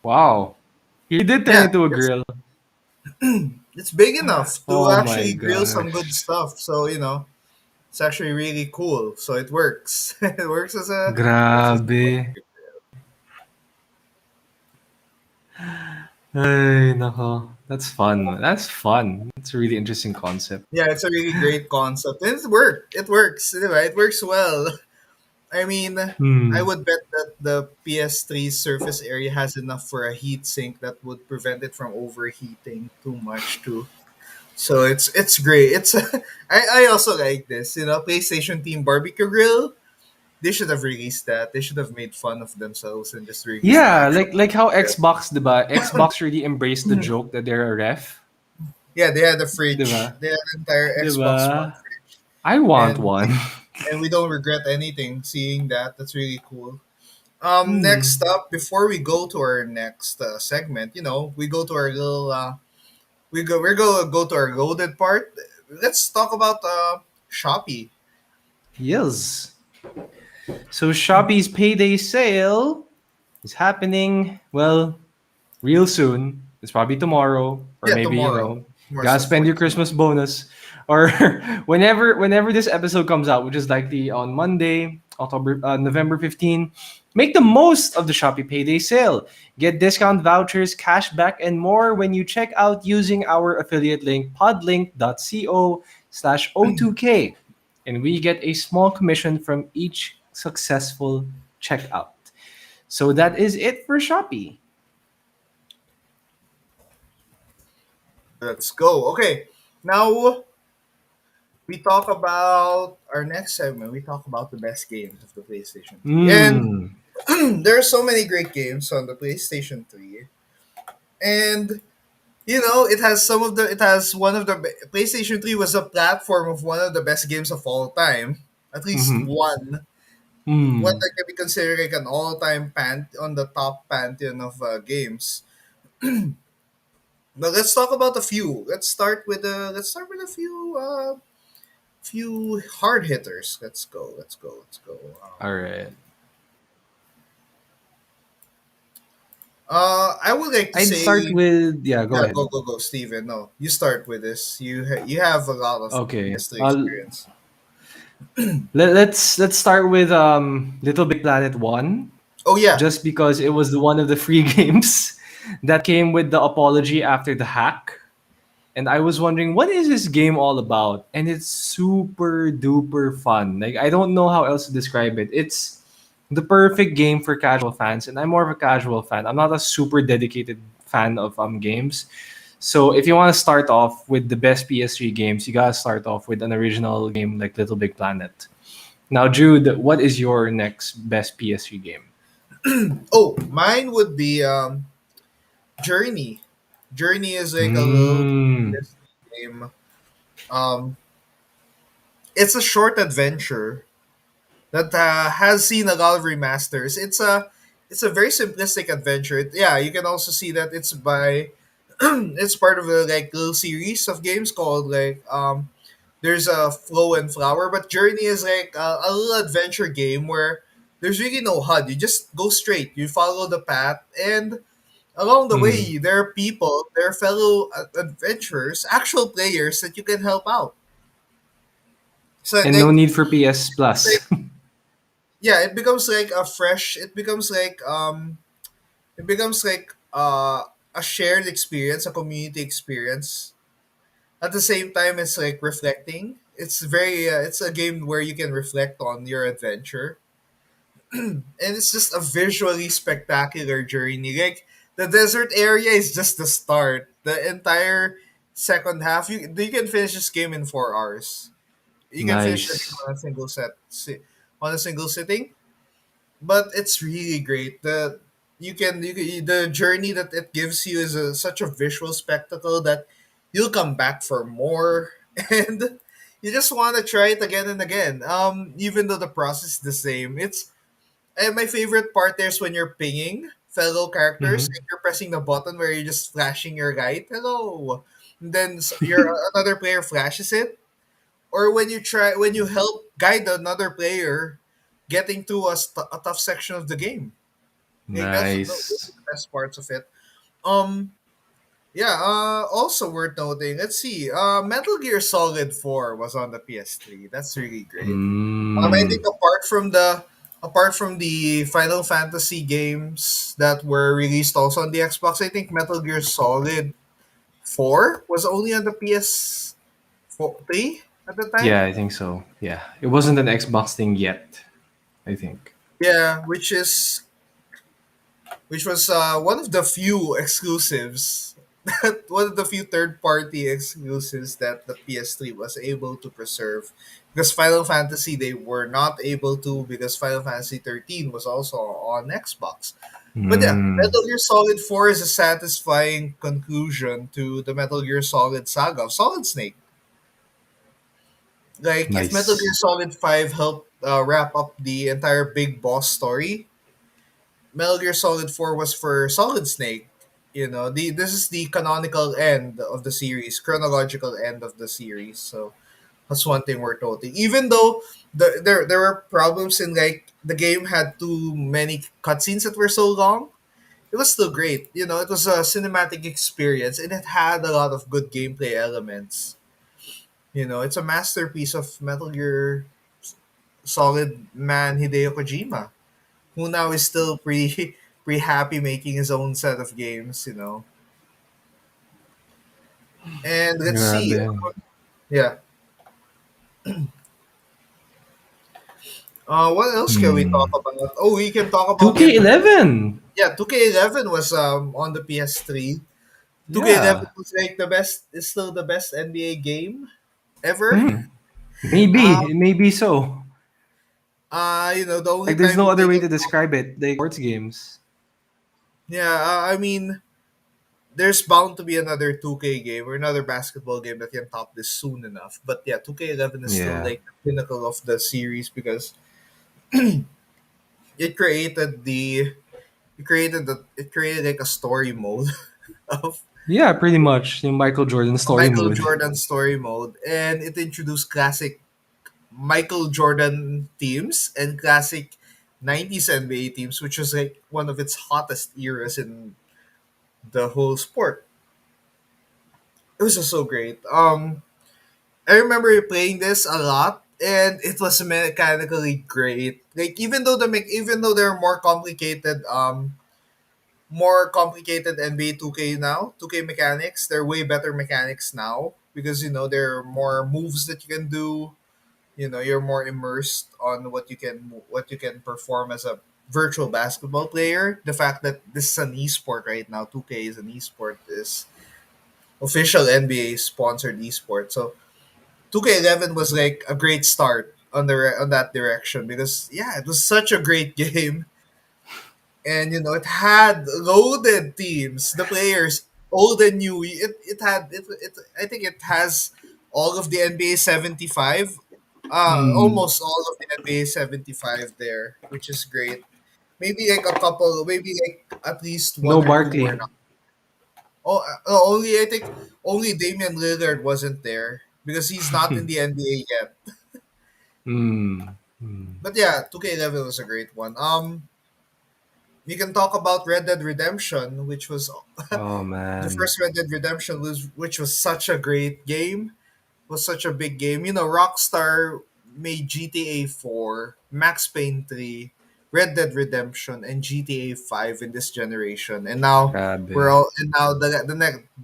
Wow. He did turn Yeah, into a grill. it's big enough to Oh my actually grill some good gosh. stuff. So it's actually really cool. So it works. It works as a works as a Grabe. Ay, nako. That's fun. That's fun. It's a really interesting concept. yeah, it's a really great concept. And it's work. It works. Right? It works well. I mean, I Hmm. would bet that the PS3 surface area has enough for a heat sink that would prevent it from overheating too much too. So it's great. It's I also like this. PlayStation Team Barbecue Grill. They should have released that. They should have made fun of themselves and just released the Yeah, actual. like how Xbox, 'di ba? Xbox really embraced the joke that they're a ref, Yeah, they had a 'di fridge. ba? They had an entire 'Di ba? Xbox One fridge, I want and one. we don't regret anything seeing that. That's really cool. Hmm. Next up, before we go to our next segment, we go to our little we're go to our loaded part. Let's talk about Shopee. Yes. So Shopee's payday sale is happening, well, real soon. It's probably tomorrow or Yeah, maybe, tomorrow. Tomorrow's gotta the spend your 14th. Christmas bonus or whenever this episode comes out, which is likely on Monday, November 15. Make the most of the Shopee payday sale. Get discount vouchers, cashback, and more when you check out using our affiliate link podlink.co/o2k. And we get a small commission from each successful checkout. So that is it for Shopee. Let's go. Okay, now we talk about our next segment. We talk about the best games of the PlayStation 3, Mm. and there are so many great games on the PlayStation 3, and it has some of the. It has one of the PlayStation 3 was a platform of one of the best games of all time. At least Mm-hmm. one Mm. that can be considered like an all-time on the top pantheon of games. But let's talk about a few. Let's start with a few hard hitters. Let's go. Let's go. Let's go. All right. I would like to I'd say, start with yeah. Go yeah, ahead. go, Steven. No, you start with this. You have a lot of Okay. PS3 experience. Let's start with Little Big Planet 1, Oh yeah. just because it was one of the free games that came with the apology after the hack. And I was wondering, what is this game all about? And it's super duper fun. Like, I don't know how else to describe it. It's the perfect game for casual fans, and I'm more of a casual fan. I'm not a super dedicated fan of games. So if you want to start off with the best PS3 games, you gotta start off with an original game like Little Big Planet. Now, Jude, what is your next best PS3 game? Oh, mine would be Journey. Journey is like a little Mm. PS3 game. Um, it's a short adventure that has seen a lot of remasters. It's a very simplistic adventure. Yeah, you can also see that it's by it's part of a like little series of games called like there's a Flow and Flower, but Journey is like a little adventure game where there's really no HUD. You just go straight. You follow the path, and along the Mm. way, there are fellow adventurers, actual players that you can help out. So And no like, need for PS like Plus. yeah, it becomes like a fresh. It becomes like a shared experience, a community experience. At the same time, it's like reflecting. It's a game where you can reflect on your adventure, and it's just a visually spectacular journey. Like the desert area is just the start. The entire second half, you can finish this game in 4 hours. You can finish the game Nice. on a on a single sitting. But it's really great. The journey that it gives you is such a visual spectacle that you'll come back for more, and you just want to try it again and again. Even though the process is the same, it's and my favorite part there is when you're pinging fellow characters Mm-hmm. and you're pressing the button where you're just flashing your guide, hello, and then your another player flashes it, or when you help guide another player getting through a tough section of the game. Like those Nice. are the best parts of it. Um, yeah. Also worth noting. Let's see. Metal Gear Solid 4 was on the PS3. That's really great. I think Mm. apart from the Final Fantasy games that were released also on the Xbox, I think Metal Gear Solid 4 was only on the PS3 at the time. Yeah, I think so. Yeah. It wasn't an Xbox thing yet, I think. Yeah, which was one of the few exclusives, one of the few third-party exclusives that the PS3 was able to preserve. Because Final Fantasy they were not able to, because Final Fantasy 13 was also on Xbox. But yeah, Mm. Metal Gear Solid 4 is a satisfying conclusion to the Metal Gear Solid saga of Solid Snake. Like, if Metal Gear Nice. Solid 5 helped wrap up the entire Big Boss story, Metal Gear Solid 4 was for Solid Snake. This is the canonical end of the series, chronological end of the series. So that's one thing worth noting. Even though there were problems in like the game had too many cutscenes that were so long, it was still great. It was a cinematic experience and it had a lot of good gameplay elements. It's a masterpiece of Metal Gear Solid man Hideo Kojima, who now is still pretty pretty happy making his own set of games. And let's see. Grabe. Yeah. What else can we talk Hmm. about? Oh, we can talk about the 2K11. yeah. 2K11 was on the PS3. 2K11 Yeah. was like the best. Is still the best NBA game ever. Mhm. Uh, Maybe so. the only Like there's time no you other play way like to describe it. Like sports games. yeah, I mean, there's bound to be another 2K game or another basketball game that can top this soon enough. But yeah, 2K11 is still Yeah. like the pinnacle of the series because it created the it created like a story mode of Yeah, pretty much. The Michael Jordan a story Michael mode. Jordan story mode, and it introduced classic Michael Jordan teams and classic 90s NBA teams, which was like one of its hottest eras in the whole sport. It was just so great. I remember playing this a lot, and it was mechanically great. Like even though they're more complicated NBA 2K now, 2K mechanics, they're way better mechanics now because there are more moves that you can do. You're more immersed on what you can perform as a virtual basketball player. The fact that this is an esport right now, 2K is an esport, is official NBA sponsored esport. So 2K11 was like a great start on that direction because yeah, it was such a great game, and it had loaded teams. The players old and new. It I think it has all of the NBA 75, Hmm. almost all of the NBA 75 there, which is great. Maybe like at least No one or two were Barkley. not. Only I think only Damian Lillard wasn't there because he's not in the NBA yet. Hmm. Hmm. But yeah, 2K11 was a great one. We can talk about Red Dead Redemption, which was Oh the man. first Red Dead Redemption which was such a great game. Was such a big game. Rockstar made GTA 4, Max Payne 3, Red Dead Redemption, and GTA 5 in this generation. And now Grabe.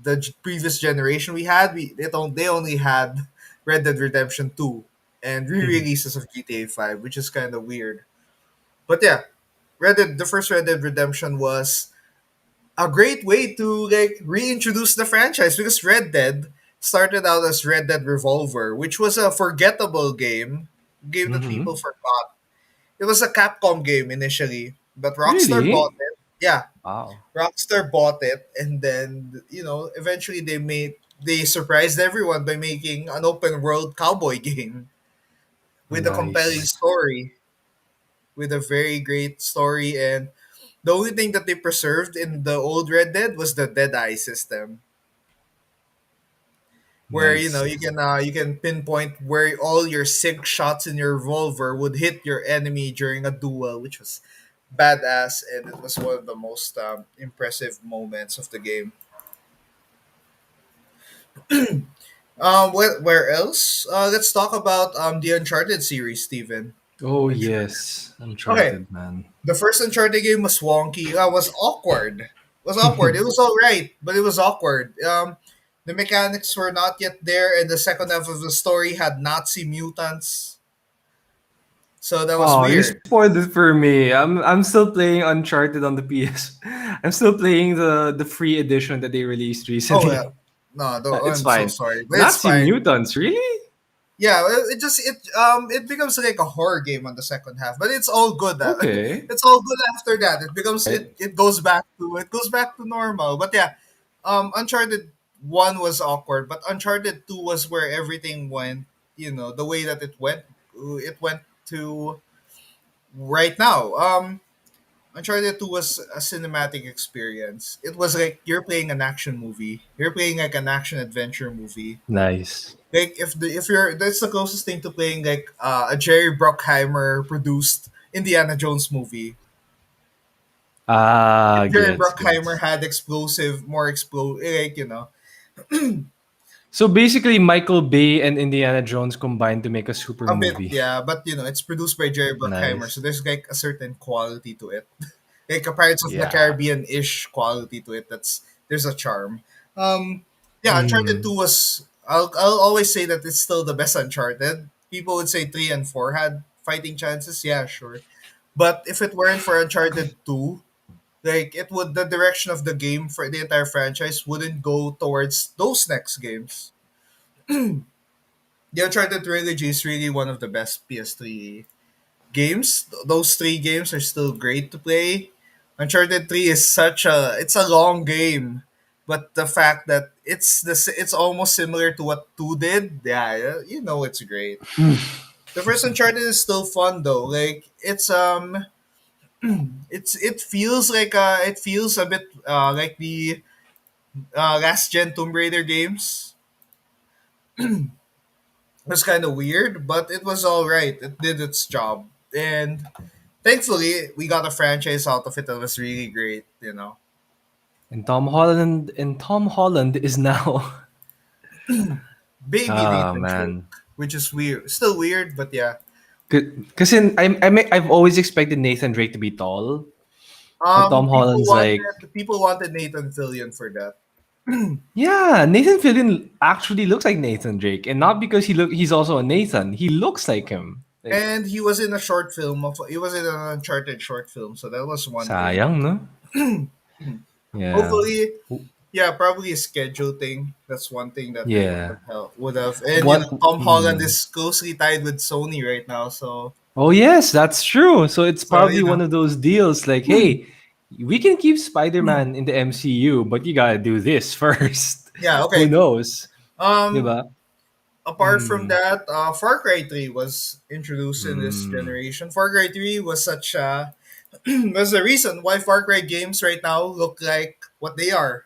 the previous generation we had, they only had Red Dead Redemption 2 and re-releases of GTA 5, which is kind of weird. But yeah, the first Red Dead Redemption was a great way to like reintroduce the franchise because Red Dead started out as Red Dead Revolver, which was a forgettable game that Mm-hmm. people forgot. It was a Capcom game initially, but Rockstar bought Really? it. Yeah, Wow. Rockstar bought it, and then eventually they surprised everyone by making an open world cowboy game with a compelling Nice. story, with a very great story. And the only thing that they preserved in the old Red Dead was the Dead Eye system, where Nice. you can pinpoint where all your sync shots in your revolver would hit your enemy during a duel, which was badass, and it was one of the most impressive moments of the game. Where else? Let's talk about the Uncharted series, Steven. Oh Uncharted. yes. Okay, Uncharted, man. the first Uncharted game was wonky. Was awkward. Was awkward. It was all right, but it was awkward. The mechanics were not yet there, and the second half of the story had Nazi mutants, so that was Oh, you weird. spoiled it for me. I'm still playing Uncharted on the PS. I'm still playing the free edition that they released Oh well, recently. no, It's I'm so fine. sorry, but it's Nazi fine. mutants, really? Yeah, it becomes like a horror game on the second half, but it's all good. Okay. It's all good after that. Right. It goes back to normal. But yeah, Uncharted one was awkward, but Uncharted two was where everything went. The way that it went. It went to right now. Uncharted 2 was a cinematic experience. It was like you're playing an action movie. You're playing like an action adventure movie. Nice. Like if you're that's the closest thing to playing like a Jerry Bruckheimer produced Indiana Jones movie. If Ah, Jerry gets, Bruckheimer gets. had more explode like So basically, Michael Bay and Indiana Jones combined to make a super a bit, movie. yeah, but it's produced by Jerry Bruckheimer, so Nice. there's like a certain quality to it. Like a Pirates of the Yeah. Caribbean ish quality to it. There's a charm. Yeah, Uncharted Mm. two was. I'll always say that it's still the best Uncharted. People would say three and four had fighting chances. Yeah, sure, but if it weren't for Uncharted two, like the direction of the game for the entire franchise wouldn't go towards those next games. The Uncharted trilogy is really one of the best PS3 games. Those three games are still great to play. Uncharted 3 is such a it's a long game, but the fact that it's almost similar to what 2 did, yeah, you know it's great. The first Uncharted is still fun though. Like it feels like it feels a bit like the last gen Tomb Raider games. It was kind of weird, but it was all right. It did its job, and thankfully we got a franchise out of it that was really great. You know, And Tom Holland is now baby oh Nathan Drake, man. which is weird, still weird, but yeah. Because I've always expected Nathan Drake to be tall, but Tom People Holland's like, wanted people wanted Nathan Fillion for that, yeah, Nathan Fillion actually looks like Nathan Drake, and not because he's also a Nathan. He looks like him. Like, and he was in a short film of he was in an Uncharted short film, so that was one thing. sayang, no? Yeah. Hopefully, yeah, probably a schedule thing. That's one thing that they would Yeah. have would have. And What? Tom Holland Mm. is closely tied with Sony right now, Oh yes, that's true. So it's so probably one of those deals like, hey, we can keep Spider-Man in the MCU, but you gotta do this first. yeah, Who okay. knows? Um, Diba? Apart from Mm. that, Far Cry 3 was introduced in this Mm. generation. Far Cry 3 was such a was the reason why Far Cry games right now look like what they are.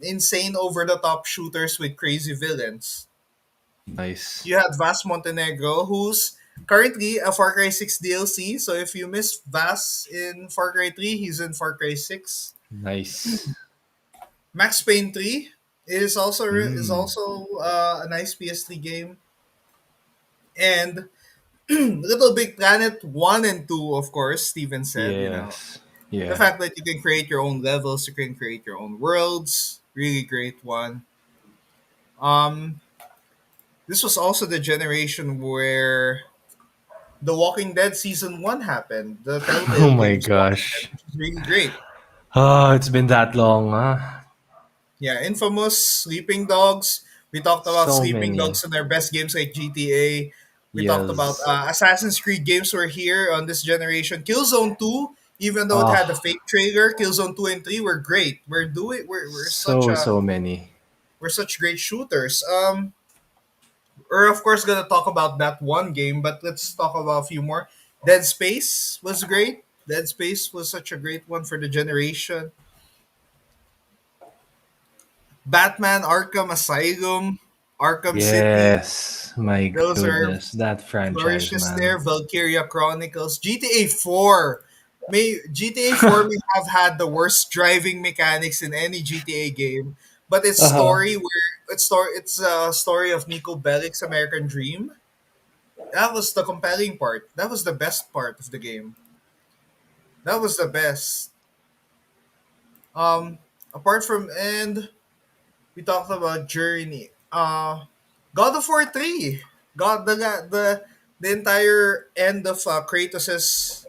Insane over the top shooters with crazy villains. Nice. You had Vas Montenegro, who's currently a Far Cry 6 DLC. So if you missed Vas in Far Cry 3, he's in Far Cry 6. Nice. Max Payne 3 Mm. a nice PS3 game. And Little Big Planet 1 and 2, of course, Steven said, you know. Yes. The Yeah. fact that you can create your own levels, you can create your own worlds, really great one. Um, this was also the generation where The Walking Dead season 1 happened. The Oh Telltale my games Walking Dead, gosh. which is really great. Oh, it's been that long, huh? Yeah, Infamous, Sleeping Dogs. We talked about So Sleeping many. Dogs and their best games like GTA. We talked about Yes. Assassin's Creed games were here on this generation. Killzone 2, even though it had a Oh, fake trailer, Killzone 2 and 3 were great. so many. We're such great shooters. We're of course gonna talk about that one game, but let's talk about a few more. Dead Space was great. Dead Space was such a great one for the generation. Batman Arkham Asylum, Arkham City. Yes. My Those are goodness. That franchise, flourishes there. man. Valkyria Chronicles, GTA 4. GTA 4 may have had the worst driving mechanics in any GTA game, but Uh-huh. it's a story of Nico Bellic's American Dream. That was the compelling part. That was the best part of the game. That was the best. Um, apart from and we talked about Journey. God of War 3. God the entire end of Kratos's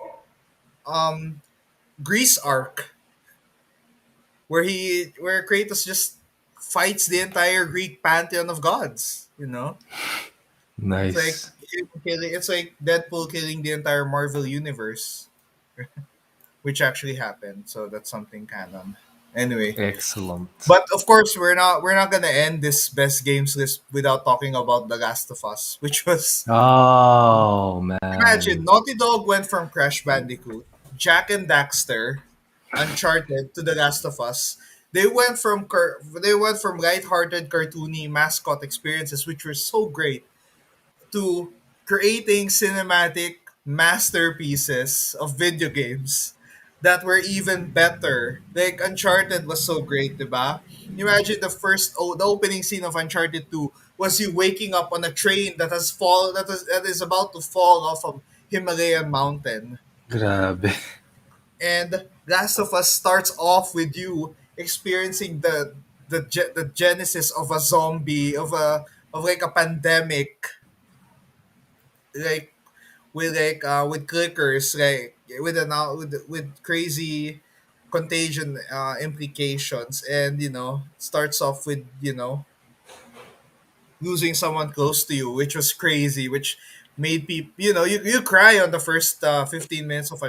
um Greece arc where Kratos just fights the entire Greek pantheon of gods, you know? It's like Nice. it's like Deadpool killing the entire Marvel universe, which actually happened. So that's something canon. Anyway, Excellent. but of course we're not gonna end this best games list without talking about The Last of Us, which was Oh, imagine man. Naughty Dog went from Crash Bandicoot, Jack and Daxter, Uncharted to The Last of Us. They went from lighthearted, cartoony mascot experiences, which were so great, to creating cinematic masterpieces of video games that were even better. Like Uncharted was so great, diba? Imagine the opening scene of Uncharted 2 was you waking up on a train that is about to fall off a Himalayan mountain. Grabe. And Last of Us starts off with you experiencing the genesis of a zombie of like a pandemic, like with clickers, like with crazy contagion implications, and starts off with losing someone close to you, which was crazy, which made people, you cry on the first 15 minutes of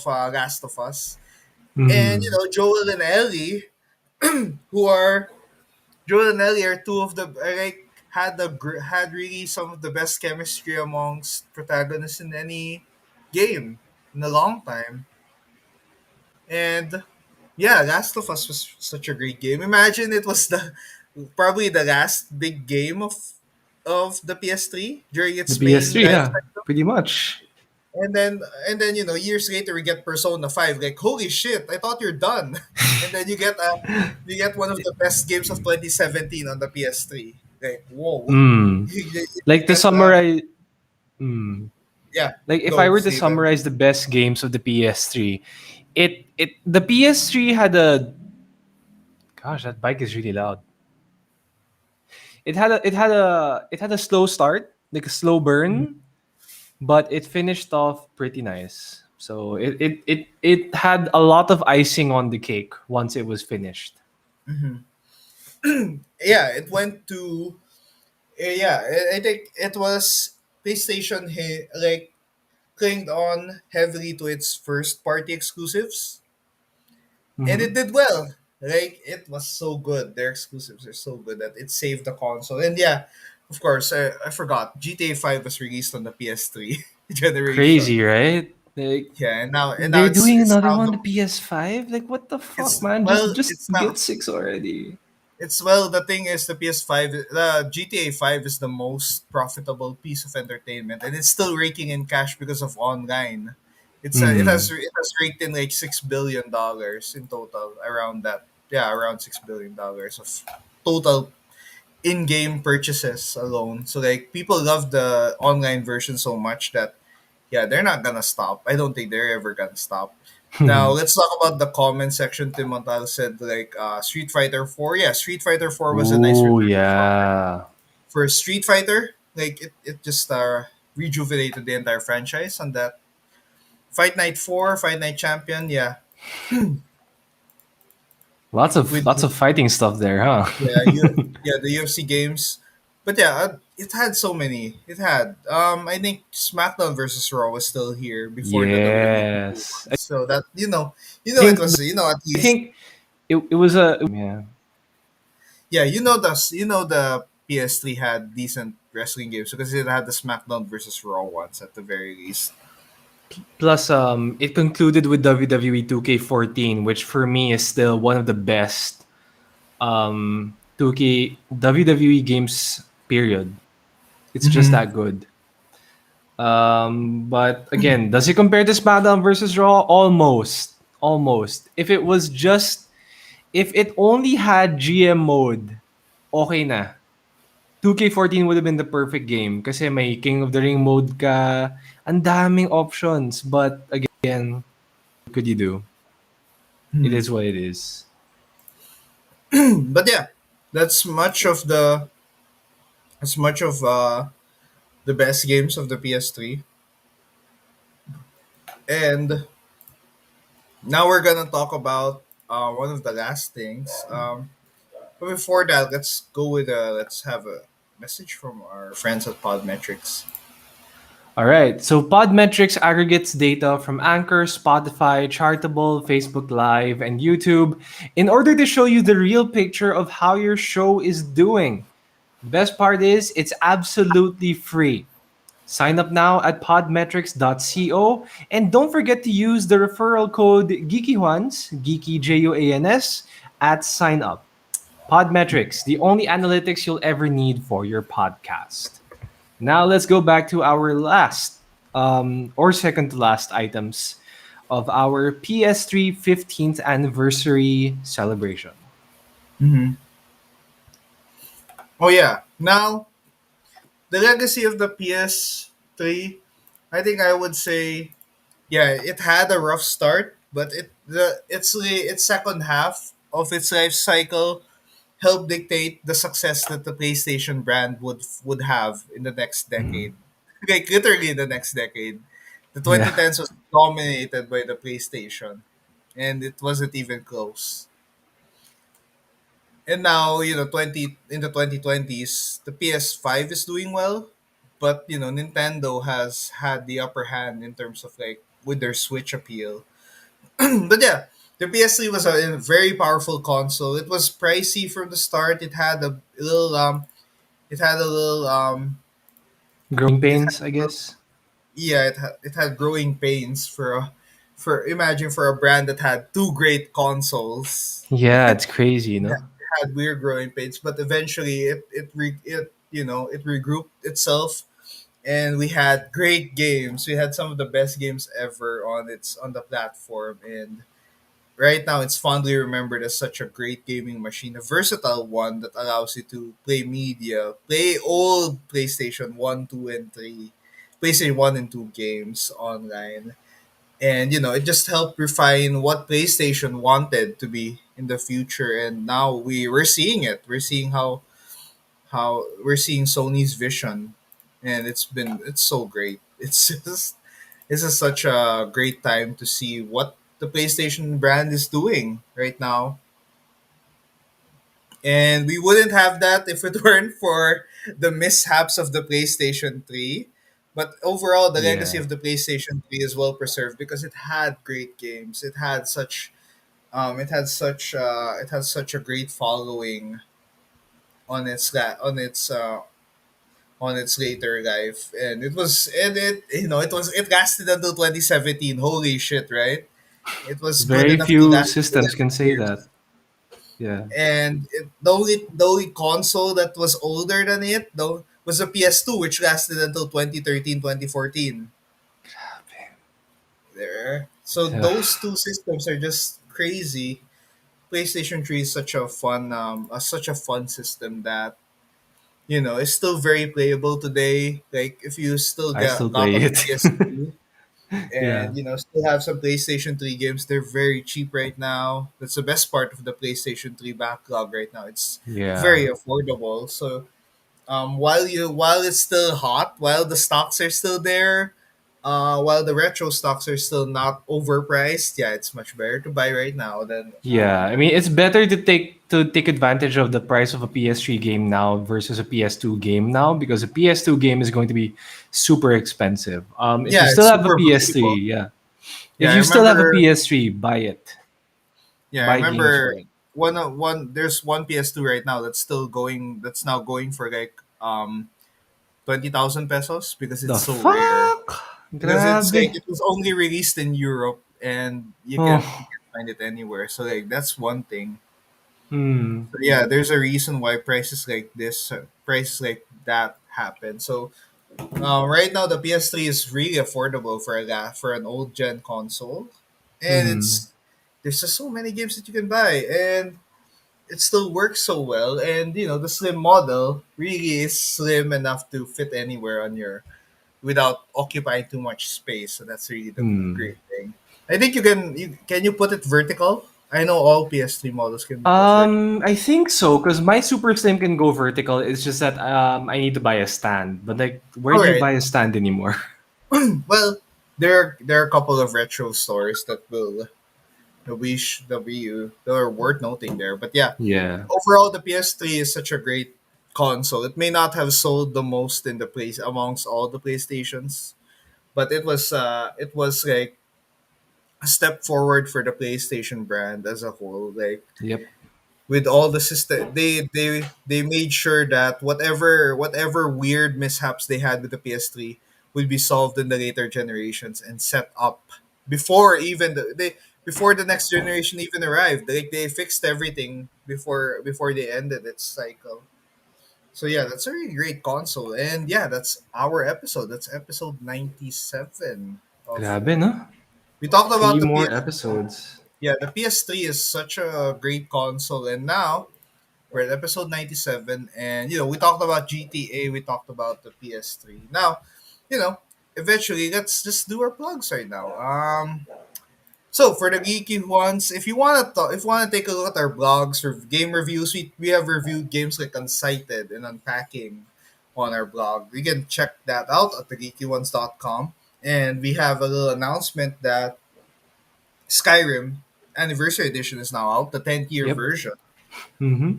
Last of Us. And, Mm. Joel and Ellie, who are, Joel and Ellie are two of the, like, had really some of the best chemistry amongst protagonists in any game in a long time. And yeah, Last of Us was such a great game. Imagine it was the probably the last big game of the PS3 during The its main PS3, life yeah, cycle. pretty much. And then years later we get Persona 5. Like, holy shit, I thought you're done. And then you get one of the best games of 2017 on the PS3. Like, whoa. Mm. You Like to get summarize, mm. yeah, Like if I go were to Steven. summarize the best games of the PS3, the PS3 had a, gosh, that bike is really loud. It had a slow start, like a slow burn, but it finished off pretty nice. So it had a lot of icing on the cake once it was finished. Hmm. Yeah, it went to yeah, I think it was PlayStation like clinged on heavily to its first party exclusives, and Hmm. it did well. Like, it was so good. Their exclusives are so good that it saved the console. And yeah, of course, I forgot GTA 5 was released on the PS3 generation. Crazy, right? Like Yeah, and now they're it's doing it's another now one on the the PS5. Like what the fuck, it's man? well Just it's now get six already. the thing is, the GTA 5 is the most profitable piece of entertainment, and it's still raking in cash because of online. Hmm. It has raked in like $6 billion in total, around that. Yeah, around $6 billion of total in-game purchases alone. So like, people love the online version so much that, yeah, they're not gonna stop. I don't think they're ever gonna stop. Now let's talk about the comment section. Tim Montal said, like, Street Fighter 4. Yeah, Street Fighter 4 was a nice Oh return yeah. for Street Fighter. Like, it just rejuvenated the entire franchise on that. Fight Night 4, Fight Night Champion, yeah. With Lots of fighting stuff there, huh? yeah, the UFC games. But yeah, it had so many. It had I think SmackDown versus Raw was still here before the WWE 2K one. Yes. So that, it think was, at I least, think it was a yeah. yeah, the PS3 had decent wrestling games because it had the SmackDown versus Raw ones at the very least. Plus, it concluded with WWE 2K14, which for me is still one of the best 2K WWE games. Period. It's just Mm-hmm. that good. But again, does it compare to SmackDown versus Raw? Almost, almost. If it only had GM mode, okay na. 2K14 would have been the perfect game kasi may King of the Ring mode ka. Ang daming options. But again, what could you do? It is what it is. But yeah, that's much of the best games of the PS3. And now we're gonna talk about one of the last things. But before that, let's have a message from our friends at Podmetrics. All right. So Podmetrics aggregates data from Anchor, Spotify, Chartable, Facebook Live, and YouTube in order to show you the real picture of how your show is doing. The best part is it's absolutely free. Sign up now at podmetrics.co and don't forget to use the referral code GEEKYJUANS, GEEKYJUANS, at sign up. Podmetrics, the only analytics you'll ever need for your podcast. Now let's go back to our last or second to last items of our PS3 15th anniversary celebration. Mm-hmm. Oh yeah, now the legacy of the PS3. I think I would say, yeah, it had a rough start, but its second half of its life cycle helped dictate the success that the PlayStation brand would have in the next Mhm. decade. Like, literally in the next decade. The Yeah. 2010s was dominated by the PlayStation, and it wasn't even close. And now, 20 in the 2020s, the PS5 is doing well, but Nintendo has had the upper hand in terms of like with their Switch appeal. But yeah, the PS3 was a very powerful console. It was pricey from the start. It had a little Growing it had pains, I guess. yeah, it had growing pains for imagine for a brand that had two great consoles. Yeah, it's crazy, you It know. had weird growing pains, but eventually it regrouped itself, and we had great games. We had some of the best games ever on the platform, and right now it's fondly remembered as such a great gaming machine, a versatile one that allows you to play media, play old PlayStation 1, 2, and 3, PlayStation 1 and 2 games online. And it just helped refine what PlayStation wanted to be in the future, and now we're seeing it. We're seeing how we're seeing Sony's vision, and it's so great. It's just this is such a great time to see what the PlayStation brand is doing right now. And we wouldn't have that if it weren't for the mishaps of the PlayStation 3. But overall, the legacy Yeah, of the PlayStation 3 is well preserved because it had great games. It had such a great following on its later life, and it lasted until 2017. Holy shit, right? It was good very enough to few last systems 11 can say years. that. Yeah, And the only console that was older than it though was the PS2, which lasted until 2013, 2014. There. So those two systems are just crazy. PlayStation 3 is such a fun system that is still very playable today. Like if you still I get still got play on the it. PS2 Yeah, and still have some PlayStation 3 games, they're very cheap right now. That's the best part of the PlayStation 3 backlog right now. It's very yeah, affordable. So while it's still hot, while the stocks are still there, while the retro stocks are still not overpriced, yeah, it's much better to buy right now than yeah. I mean, it's better to take advantage of the price of a PS3 game now versus a PS2 game now because a PS2 game is going to be super expensive. If you yeah, still it's have a super PS3, valuable. yeah. If Yeah, I you still have a remember. PS3, buy it. Yeah, I Buy games for remember it. one. There's one PS2 right now that's still going. That's now going for like 20,000 pesos because it's The so rare. fuck? Because it's like Grabe. it was only released in Europe and you Oh, can't find it anywhere. So like that's one thing. hmm. So yeah, there's a reason why prices like that happen. So right now the PS3 is really affordable for an old gen console, and Hmm. there's just so many games that you can buy, and it still works so well. And the slim model really is slim enough to fit anywhere on your without occupying too much space. So that's really the Hmm. great thing. I think you put it vertical. I know all PS3 models can be put vertical. I think so because my Super Slim can go vertical. It's just that I need to buy a stand. But like, where All do you right. buy a stand anymore? Well, there are a couple of retro stores that are worth noting there. But yeah, Yeah. overall the PS3 is such a great console. It may not have sold the most in the place amongst all the PlayStations, but it was like a step forward for the PlayStation brand as a whole. Like Yep. with all the system, they made sure that whatever weird mishaps they had with the PS3 would be solved in the later generations and set up before even before the next generation even arrived. Like they fixed everything before they ended its cycle. So yeah, that's a really great console, and yeah, that's our episode. That's episode 97 of. Grabe, no? We talked about Three the more PS3. episodes. Yeah, the PS3 is such a great console, and now we're at episode 97, and we talked about GTA, we talked about the PS3. Now, you know, eventually, let's just do our plugs right now. So for the geeky ones, if you want to take a look at our blogs for game reviews, we have reviewed games like Unsighted and Unpacking on our blog. You can check that out at thegeekyones.com. And we have a little announcement that Skyrim Anniversary Edition is now out, the 10th year Yep. version. Hmm.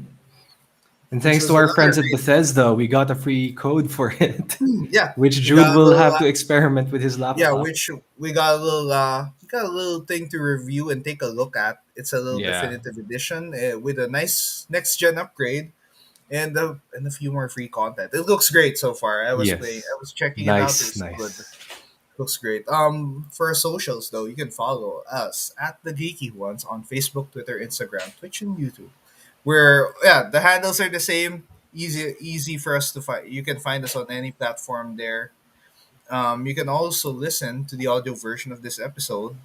And which thanks to was our another friends at great. Bethesda, we got a free code for it, Yeah, which we Jude got a will little. have to experiment with his Yeah, laptop. which we got a little. We got a little thing to review and take a look at. It's a little Yeah. definitive edition with a nice next gen upgrade and a few more free content. It looks great so far. I was playing. Yes. I was checking it out. It Nice, was good. nice. Looks great. For our socials though, you can follow us at the Geeky Ones on Facebook, Twitter, Instagram, Twitch, and YouTube. Where the handles are the same. Easy for us to find. You can find us on any platform there. You can also listen to the audio version of this episode.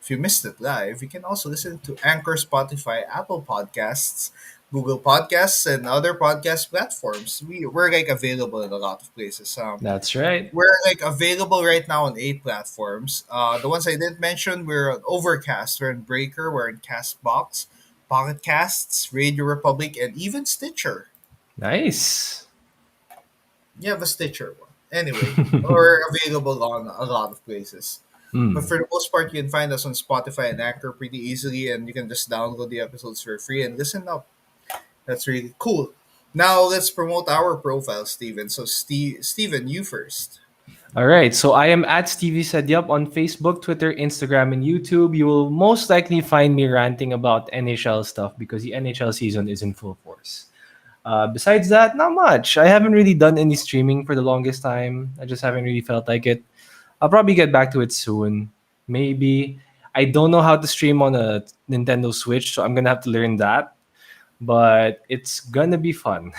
If you missed it live, you can also listen to Anchor, Spotify, Apple Podcasts, Google Podcasts, and other podcast platforms. We're like available in a lot of places. That's right. We're like available right now on 8 platforms. The ones I didn't mention, we're on Overcast, we're in Breaker, we're in Castbox, Pocket Casts, Radio Republic, and even Stitcher. Nice. You have a Stitcher one. Anyway, we're available on a lot of places. But Mm, for the most part, you can find us on Spotify and Anchor pretty easily, and you can just download the episodes for free and listen up. That's really cool. Now let's promote our profile, Steven. So, Steven, you first. All right, so I am at Stevie Said Yup on Facebook, Twitter, Instagram, and YouTube. You will most likely find me ranting about NHL stuff because the NHL season is in full force. Besides that, not much. I haven't really done any streaming for the longest time. I just haven't really felt like it. I'll probably get back to it soon. Maybe. I don't know how to stream on a Nintendo Switch, so I'm gonna have to learn that. But it's gonna be fun.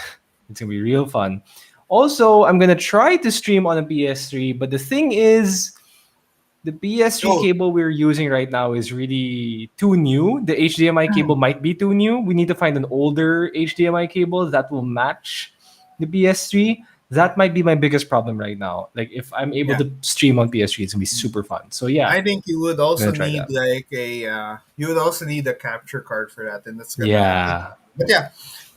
It's gonna be real fun. Also, I'm gonna try to stream on a PS3, but the thing is, the PS3 Oh, cable we're using right now is really too new. The HDMI cable might be too new. We need to find an older HDMI cable that will match the PS3. That might be my biggest problem right now. Like if I'm able yeah. to stream on PS3, it's gonna be super fun. So yeah, I think you would I'm also gonna try need that. like you would also need a capture card for that, and that's gonna. Yeah. But yeah,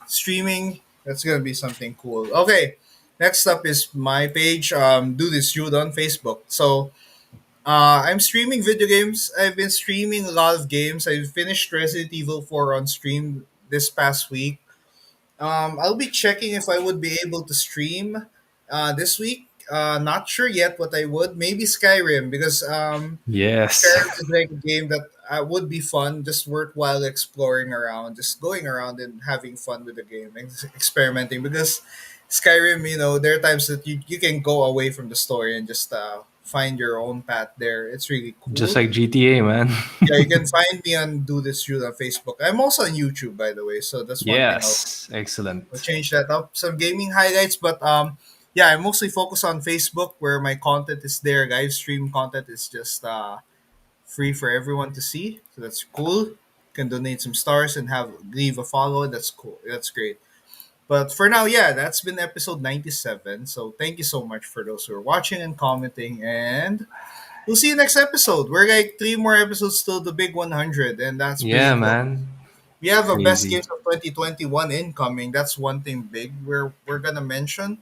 streaming that's gonna be something cool. Okay, next up is my page. Do this Jude on Facebook. So I'm streaming video games. I've been streaming a lot of games. I finished Resident Evil 4 on stream this past week. I'll be checking if I would be able to stream this week. Not sure yet what I would. Maybe Skyrim because Yes. Skyrim is like a game that would be fun, just worthwhile exploring around, just going around and having fun with the game and experimenting. Because Skyrim, there are times that you can go away from the story and just find your own path there. It's really Just cool. like GTA, man. Yeah, you can find me on Do This Shoot on Facebook. I'm also on YouTube, by the way, so that's one thing Yes. I'll Excellent. change that up. Some gaming highlights, but yeah, I mostly focus on Facebook where my content is there. Live stream content is just free for everyone to see. So that's cool. You can donate some stars and leave a follow. That's cool. That's great. But for now, yeah, that's been episode 97. So thank you so much for those who are watching and commenting. And we'll see you next episode. We're like 3 more episodes till the big 100. And that's pretty Yeah, cool. man. We have a best Crazy. games of 2021 incoming. That's one thing big we're going to mention.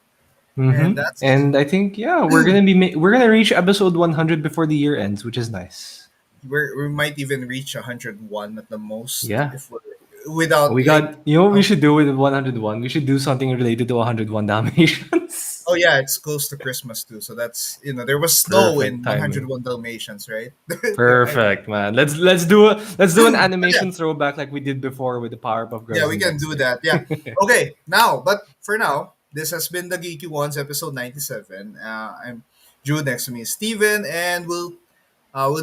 And Mm-hmm. that's And I think yeah, we're gonna reach episode 100 before the year ends, which is nice. we might even reach 101 at the most Yeah. if we're without We like got you know what we should do with 101? We should do something related to 101 Dalmatians. oh yeah, it's close to Christmas too. So that's there was snow Perfect in timing. 101 Dalmatians, right? Perfect, man. Let's do an But yeah, animation throwback like we did before with the Powerpuff yeah, Girls we and can do Dexter. that. Yeah. Okay, now, but for now, this has been the Geeky Ones episode 97. I'm Drew, next to me is Steven, and we'll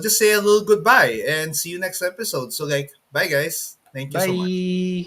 just say a little goodbye and see you next episode. So like, bye guys. Thank you so much. Bye.